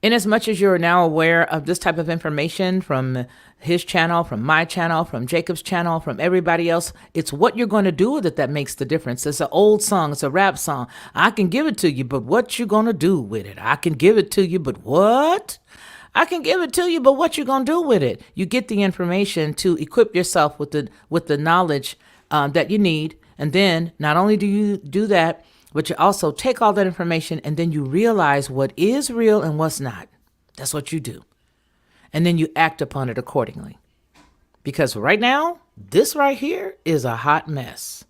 In as much as you're now aware of this type of information from his channel, from my channel, from Jacob's channel, from everybody else, it's what you're going to do with it that makes the difference. It's an old song. It's a rap song. I can give it to you, but what you going to do with it? I can give it to you, but what? I can give it to you, but what you going to do with it? You get the information to equip yourself with the knowledge that you need. And then not only do you do that, but you also take all that information and then you realize what is real and what's not. That's what you do. And then you act upon it accordingly. Because right now, this right here is a hot mess.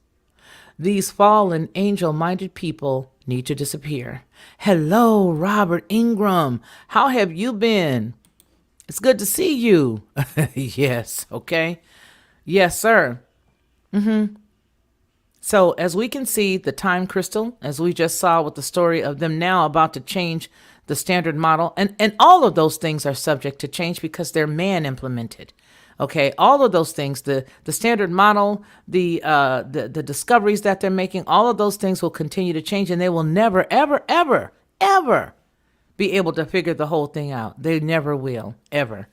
These fallen angel-minded people need to disappear. Hello, Robert Ingram. How have you been? It's good to see you. Yes, okay. Yes, sir. So as we can see, the time crystal, as we just saw with the story of them now about to change the standard model, and all of those things are subject to change because they're man implemented. Okay, all of those things, the standard model, the discoveries that they're making, all of those things will continue to change, and they will never, ever, ever, ever be able to figure the whole thing out. They never will, ever.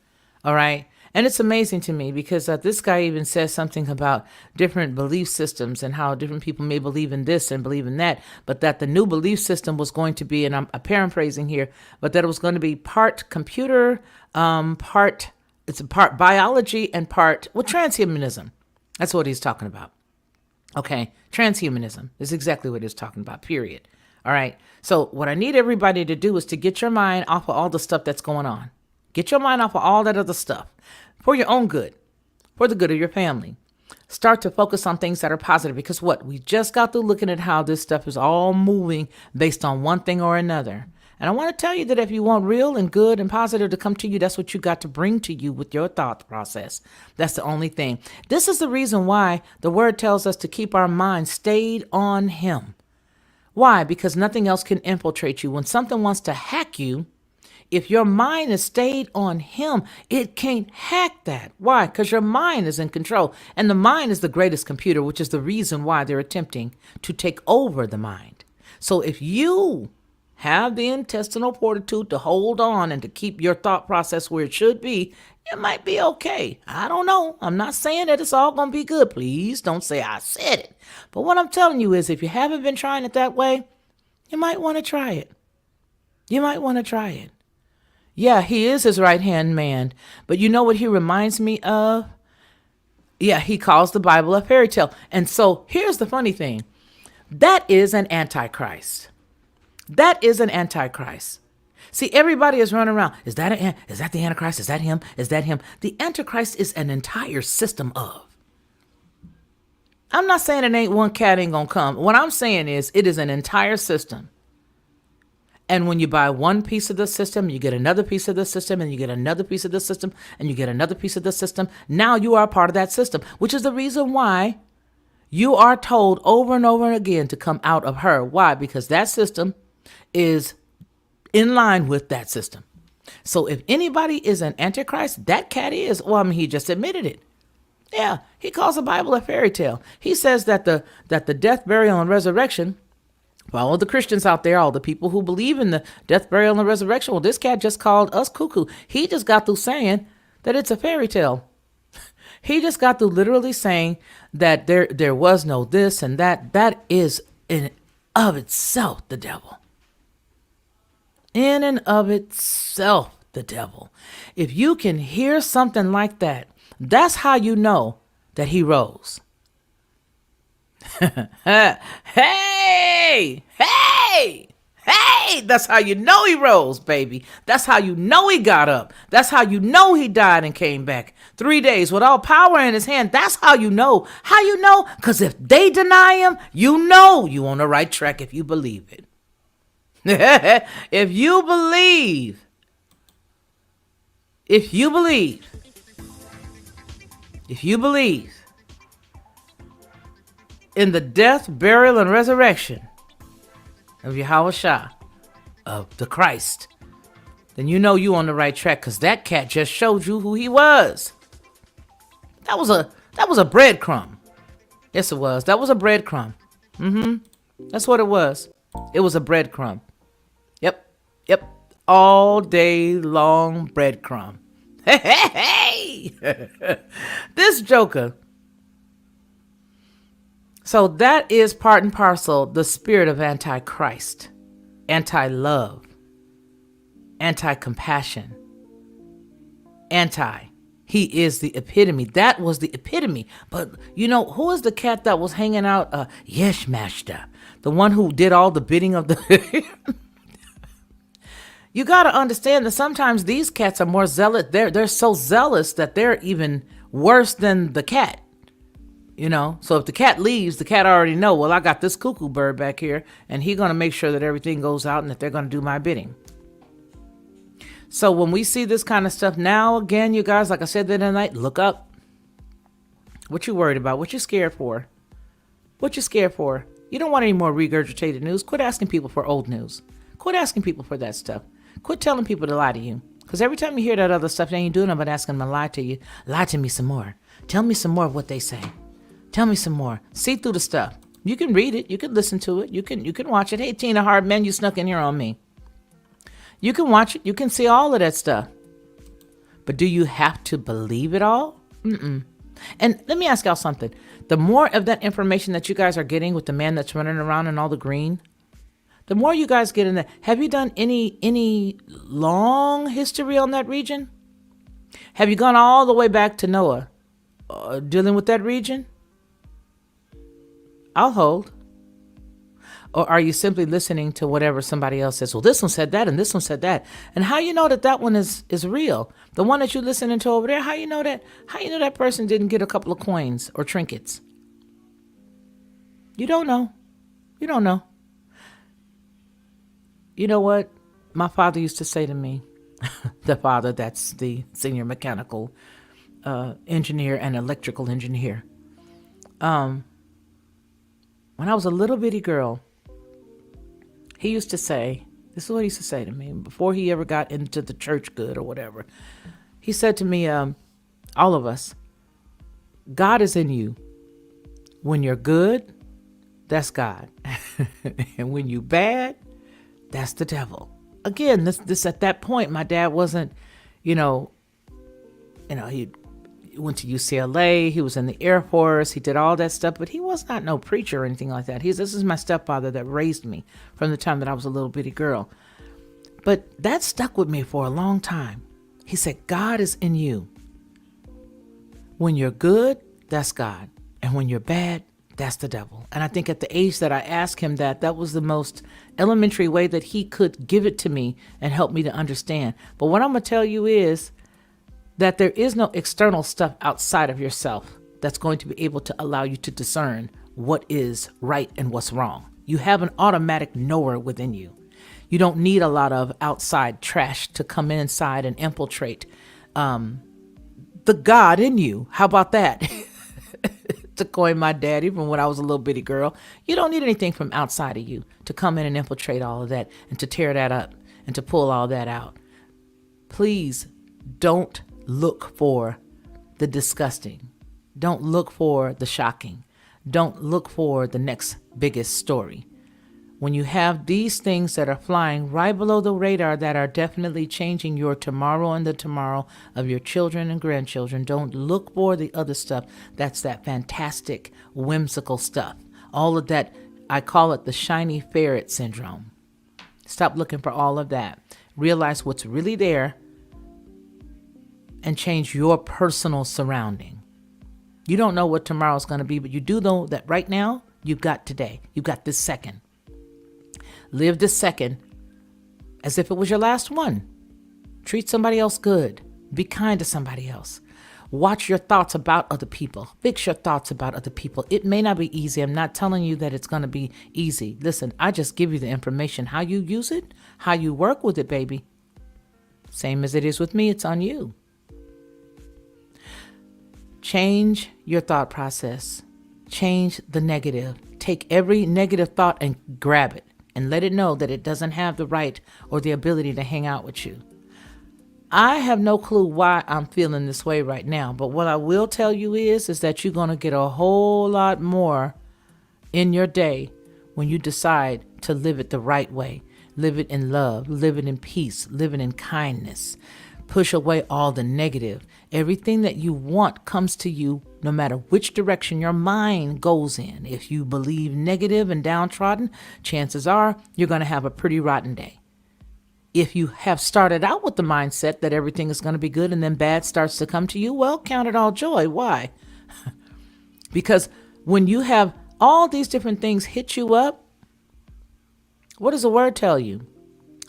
All right. And it's amazing to me because this guy even says something about different belief systems and how different people may believe in this and believe in that, but that the new belief system was going to be, and I'm paraphrasing here, but that it was going to be part computer, part biology, and part transhumanism. That's what he's talking about. Okay, transhumanism is exactly what he's talking about, period. All right. So what I need everybody to do is to get your mind off of all the stuff that's going on. Get your mind off of all that other stuff for your own good, for the good of your family. Start to focus on things that are positive because what? We just got through looking at how this stuff is all moving based on one thing or another. And I want to tell you that if you want real and good and positive to come to you, that's what you got to bring to you with your thought process. That's the only thing. This is the reason why the word tells us to keep our mind stayed on him. Why? Because nothing else can infiltrate you. When something wants to hack you, if your mind is stayed on him, it can't hack that. Why? Because your mind is in control. And the mind is the greatest computer, which is the reason why they're attempting to take over the mind. So if you have the intestinal fortitude to hold on and to keep your thought process where it should be, it might be okay. I don't know. I'm not saying that it's all going to be good. Please don't say I said it. But what I'm telling you is if you haven't been trying it that way, you might want to try it. You might want to try it. Yeah, he is his right-hand man. But you know what he reminds me of? Yeah, he calls the Bible a fairy tale. And so here's the funny thing. That is an antichrist. That is an antichrist. See, everybody is running around. Is that the antichrist? Is that him? Is that him? The antichrist is an entire system of. I'm not saying it ain't one cat ain't gonna come. What I'm saying is it is an entire system. And when you buy one piece of the system, you get another piece of the system, and you get another piece of the system, and you get another piece of the system. Now you are a part of that system, which is the reason why you are told over and over again to come out of her. Why? Because that system is in line with that system. So if anybody is an antichrist, that cat is. Well, I mean, he just admitted it. Yeah, he calls the Bible a fairy tale. He says that the death, burial, and resurrection, for all of the Christians out there, all the people who believe in the death, burial, and resurrection, well, this cat just called us cuckoo. He just got through saying that it's a fairy tale. He just got through literally saying that there was no this and that. That is in of itself the devil. In and of itself the devil. If you can hear something like that, that's how you know that he rose. Hey, that's how you know he rose, baby. That's how you know he got up. That's how you know he died and came back. 3 days with all power in his hand. That's how you know. How you know? Because if they deny him, you know you on the right track if you believe it. If you believe in the death, burial, and resurrection of Yahushua, of the Christ, then you know you on the right track, because that cat just showed you who he was. That was a breadcrumb. Yes, it was. That was a breadcrumb. That's what it was. It was a breadcrumb. Yep. All day long breadcrumb. Hey. This joker. So that is part and parcel the spirit of antichrist, anti-love, anti-compassion, He is the epitome. That was the epitome. But you know, who is the cat that was hanging out? Yesh Master, the one who did all the bidding of the... You got to understand that sometimes these cats are more zealous. They're so zealous that they're even worse than the cat. You know, so if the cat leaves, the cat already know, well, I got this cuckoo bird back here, and he's going to make sure that everything goes out and that they're going to do my bidding. So when we see this kind of stuff now, again, you guys, like I said the other night, look up. What you worried about? What you scared for? What you scared for? You don't want any more regurgitated news. Quit asking people for old news. Quit asking people for that stuff. Quit telling people to lie to you. Because every time you hear that other stuff, they ain't doing nothing but asking them to lie to you. Lie to me some more. Tell me some more of what they say. Tell me some more. See through the stuff. You can read it. You can listen to it. You can watch it. Hey, Tina Hardman, you snuck in here on me. You can watch it. You can see all of that stuff. But do you have to believe it all? Mm-mm. And let me ask y'all something. The more of that information that you guys are getting with the man that's running around in all the green, the more you guys get in that, have you done any long history on that region? Have you gone all the way back to Noah dealing with that region? I'll hold. Or are you simply listening to whatever somebody else says? Well, this one said that and this one said that. And how you know that one is real? The one that you're listening to over there, how you know that? How you know that person didn't get a couple of coins or trinkets? You don't know. You don't know. You know what my father used to say to me? The father that's the senior mechanical engineer and electrical engineer. When I was a little bitty girl, he used to say, this is what he used to say to me before he ever got into the church good or whatever. He said to me, all of us, God is in you. When you're good, that's God. And when you bad, that's the devil. Again, this at that point, my dad wasn't, he went to UCLA. He was in the Air Force. He did all that stuff, but he was not no preacher or anything like that. This is my stepfather that raised me from the time that I was a little bitty girl. But that stuck with me for a long time. He said, God is in you. When you're good, that's God. And when you're bad, that's the devil. And I think at the age that I asked him that was the most elementary way that he could give it to me and help me to understand. But what I'm going to tell you is that there is no external stuff outside of yourself that's going to be able to allow you to discern what is right and what's wrong. You have an automatic knower within you. You don't need a lot of outside trash to come inside and infiltrate the God in you. How about that? To coin my daddy from when I was a little bitty girl. You don't need anything from outside of you to come in and infiltrate all of that and to tear that up and to pull all that out. Please don't look for the disgusting. Don't look for the shocking. Don't look for the next biggest story. When you have these things that are flying right below the radar that are definitely changing your tomorrow and the tomorrow of your children and grandchildren, don't look for the other stuff. That's that fantastic, whimsical stuff. All of that, I call it the shiny ferret syndrome. Stop looking for all of that. Realize what's really there and change your personal surrounding. You don't know what tomorrow's going to be, but you do know that right now, you've got today. You've got this second. Live this second as if it was your last one. Treat somebody else good. Be kind to somebody else. Watch your thoughts about other people. Fix your thoughts about other people. It may not be easy. I'm not telling you that it's going to be easy. Listen, I just give you the information. How you use it, how you work with it, baby. Same as it is with me, it's on you. Change your thought process. Change the negative. Take every negative thought and grab it and let it know that it doesn't have the right or the ability to hang out with you. I have no clue why I'm feeling this way right now, but what I will tell you is that you're going to get a whole lot more in your day when you decide to live it the right way. Live it in love, live it in peace, live it in kindness. Push away all the negative. Everything that you want comes to you no matter which direction your mind goes in. If you believe negative and downtrodden, chances are you're going to have a pretty rotten day. If you have started out with the mindset that everything is going to be good and then bad starts to come to you, well, count it all joy. Why? Because when you have all these different things hit you up, what does the word tell you?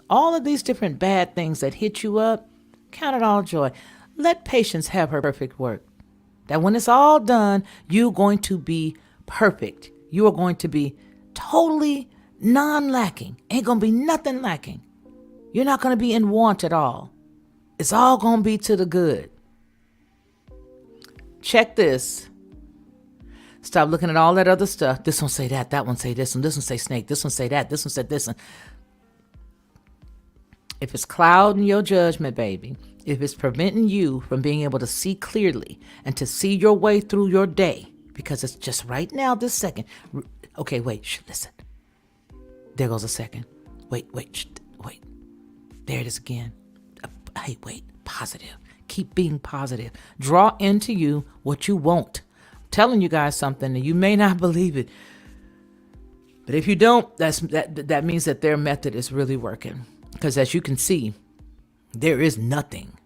All of these different bad things that hit you up, count it all joy. Let patience have her perfect work. That when it's all done, you're going to be perfect. You are going to be totally non-lacking. Ain't going to be nothing lacking. You're not going to be in want at all. It's all going to be to the good. Check this. Stop looking at all that other stuff. This one say that. That one say this one. This one say snake. This one say that. This one said this one. If it's clouding your judgment, baby, if it's preventing you from being able to see clearly and to see your way through your day, because it's just right now, this second. Okay, wait, listen. There goes a second. Wait. There it is again. Hey, wait, positive. Keep being positive. Draw into you what you want. I'm telling you guys something, and you may not believe it. But if you don't, that means that their method is really working. Because as you can see, there is nothing.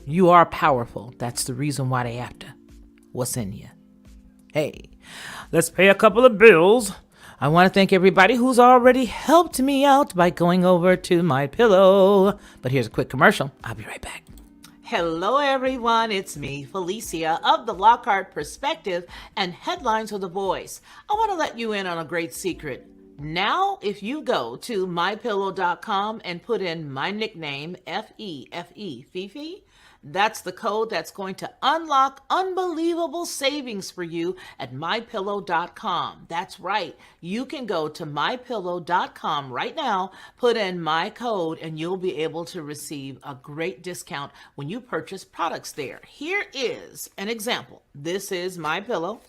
You are powerful. That's the reason why they after what's in you. Hey, let's pay a couple of bills. I want to thank everybody who's already helped me out by going over to My Pillow. But here's a quick commercial. I'll be right back. Hello, everyone. It's me, Felicia, of the Lockhart Perspective and Headlines with a Voice. I want to let you in on a great secret. Now, if you go to mypillow.com and put in my nickname, Fefe, Fefe, that's the code that's going to unlock unbelievable savings for you at mypillow.com. That's right. You can go to mypillow.com right now, put in my code, and you'll be able to receive a great discount when you purchase products there. Here is an example. This is my pillow.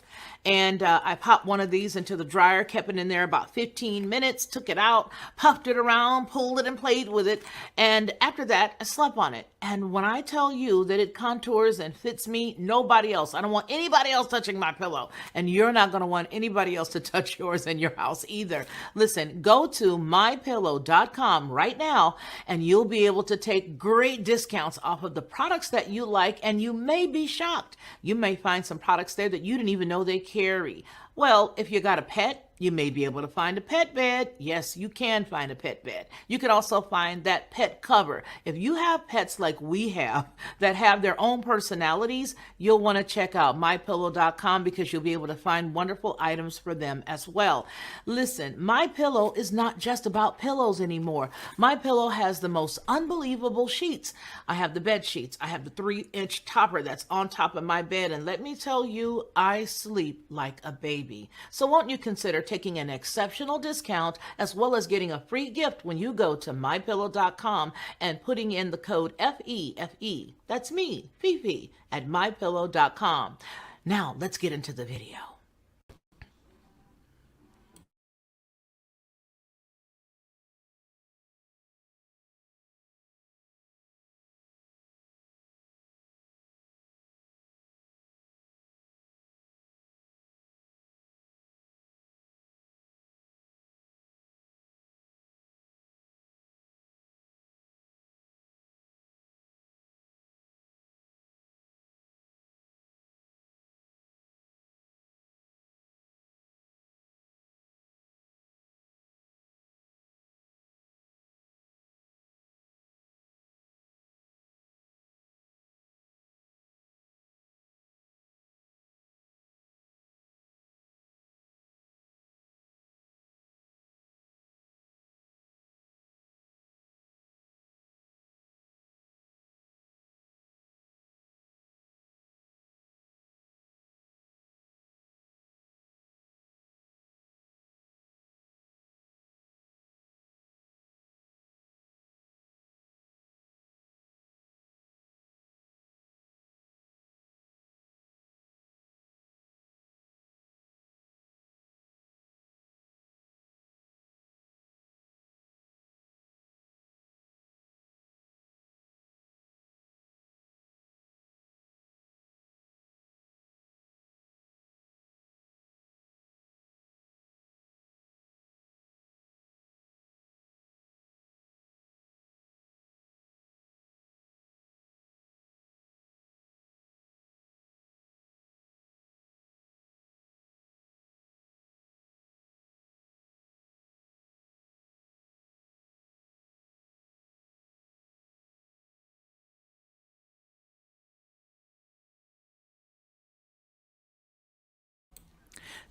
And I popped one of these into the dryer, kept it in there about 15 minutes, took it out, puffed it around, pulled it and played with it. And after that, I slept on it. And when I tell you that it contours and fits me, nobody else. I don't want anybody else touching my pillow. And you're not going to want anybody else to touch yours in your house either. Listen, go to mypillow.com right now, and you'll be able to take great discounts off of the products that you like. And you may be shocked. You may find some products there that you didn't even know they carry. Well, if you got a pet, you may be able to find a pet bed. Yes, you can find a pet bed. You could also find that pet cover. If you have pets like we have that have their own personalities, you'll want to check out mypillow.com because you'll be able to find wonderful items for them as well. Listen, My Pillow is not just about pillows anymore. My Pillow has the most unbelievable sheets. I have the bed sheets. I have the 3-inch topper that's on top of my bed. And let me tell you, I sleep like a baby. So won't you consider taking an exceptional discount as well as getting a free gift when you go to mypillow.com and putting in the code FEFE. That's me, Fefe, at mypillow.com. Now, let's get into the video.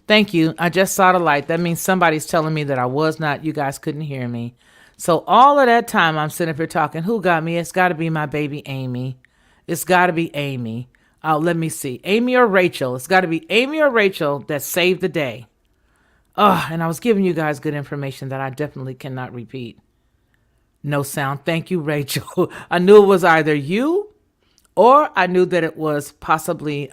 Thank you. I just saw the light. That means somebody's telling me that I was not, you guys couldn't hear me. So all of that time I'm sitting up here talking, who got me? It's got to be my baby Amy. It's got to be Amy. Let me see. Amy or Rachel. It's got to be Amy or Rachel that saved the day. Oh, and I was giving you guys good information that I definitely cannot repeat. No sound. Thank you, Rachel. I knew it was either you or I knew that it was possibly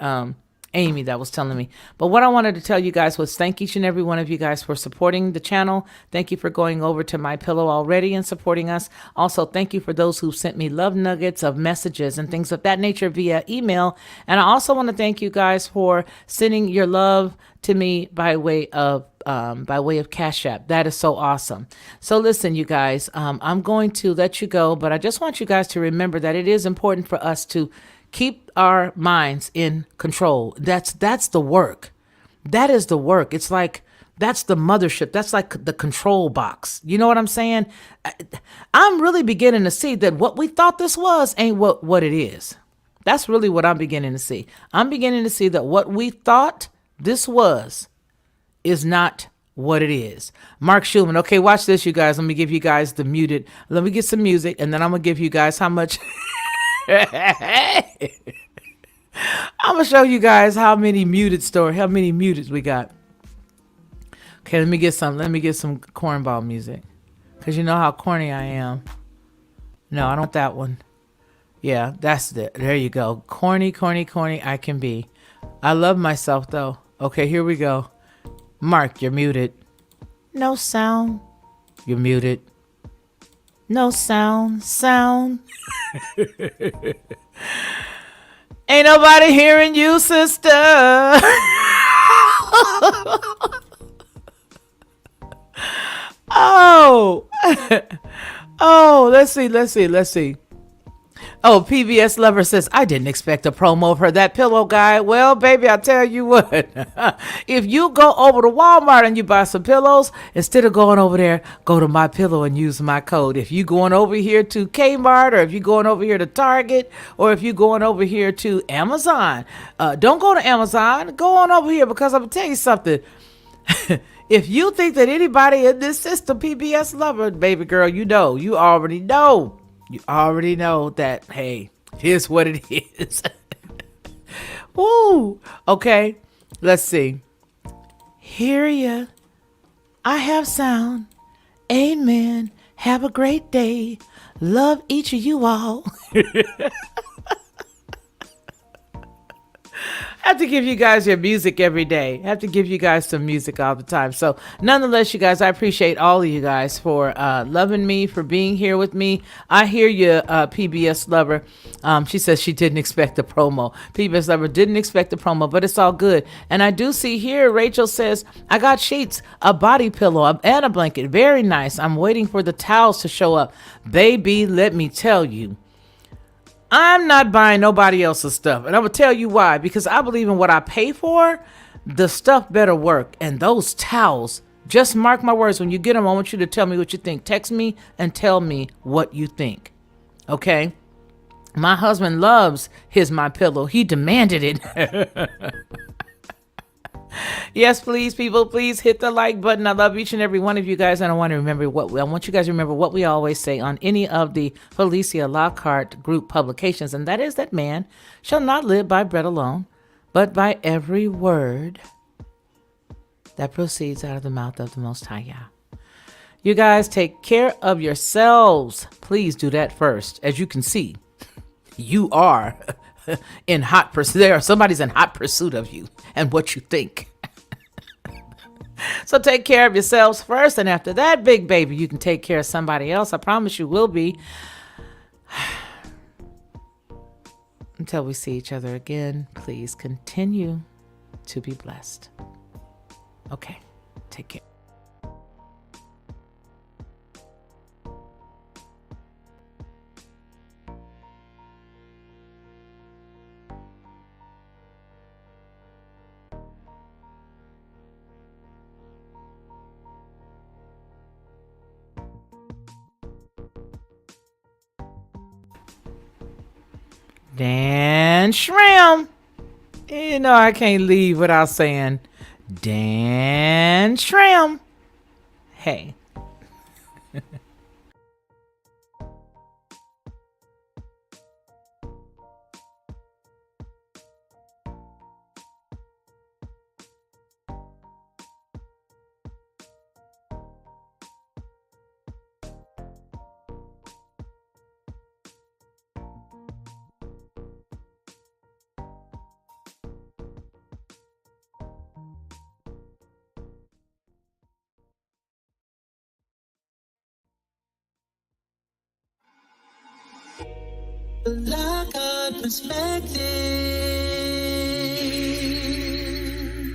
Amy that was telling me. But what I wanted to tell you guys was thank each and every one of you guys for supporting the channel. Thank you for going over to My Pillow already and supporting us. Also, thank you for those who sent me love nuggets of messages and things of that nature via email. And I also want to thank you guys for sending your love to me by way of Cash App. That is so awesome. So listen, you guys, I'm going to let you go, but I just want you guys to remember that it is important for us to keep our minds in control. That's the work. That is the work. It's like, that's the mothership. That's like the control box. You know what I'm saying? I'm really beginning to see that what we thought this was ain't what it is. That's really what I'm beginning to see. I'm beginning to see that what we thought this was is not what it is. Mark Schulman. Okay, watch this, you guys. Let me give you guys the muted. Let me get some music, and then I'm going to give you guys how much. I'm going to show you guys how many muteds we got. Okay, let me get some cornball music. Because you know how corny I am. No, I don't want that one. Yeah, that's it. There you go. Corny I can be. I love myself, though. Okay, here we go. Mark, you're muted. No sound. You're muted. No sound. Ain't nobody hearing you, sister. Oh. Oh, let's see. Oh, PBS Lover says, I didn't expect a promo for that pillow guy. Well, baby, I tell you what, if you go over to Walmart and you buy some pillows, instead of going over there, go to My Pillow and use my code. If you going over here to Kmart, or if you going over here to Target, or if you going over here to Amazon, don't go to Amazon. Go on over here, because I'm going to tell you something. If you think that anybody in this system, PBS Lover, baby girl, you already know. You already know that, hey, here's what it is. Woo. Okay, let's see. Hear ya. I have sound. Amen. Have a great day. Love each of you all. I have to give you guys your music every day. I have to give you guys some music all the time. So nonetheless, you guys, I appreciate all of you guys for loving me, for being here with me. I hear you, PBS Lover. She says she didn't expect the promo. PBS Lover didn't expect the promo, but it's all good. And I do see here, Rachel says, I got sheets, a body pillow, and a blanket. Very nice. I'm waiting for the towels to show up. Baby, let me tell you, I'm not buying nobody else's stuff. And I'm going to tell you why. Because I believe in what I pay for. The stuff better work. And those towels, just mark my words. When you get them, I want you to tell me what you think. Text me and tell me what you think. Okay? My husband loves his My Pillow. He demanded it. Yes, please, people, please hit the like button. I love each and every one of you guys. And I want you guys to remember what we always say on any of the Felicia Lockhart group publications. And that is that man shall not live by bread alone, but by every word that proceeds out of the mouth of the Most High Yah. You guys take care of yourselves. Please do that first. As you can see, you are in hot pursuit. Somebody's in hot pursuit of you and what you think. So take care of yourselves first, and after that, big baby, you can take care of somebody else. I promise you will be. Until we see each other again, please continue to be blessed. Okay, take care. Dan Shram. You know I can't leave without saying Dan Shram. Hey. Like a perspective.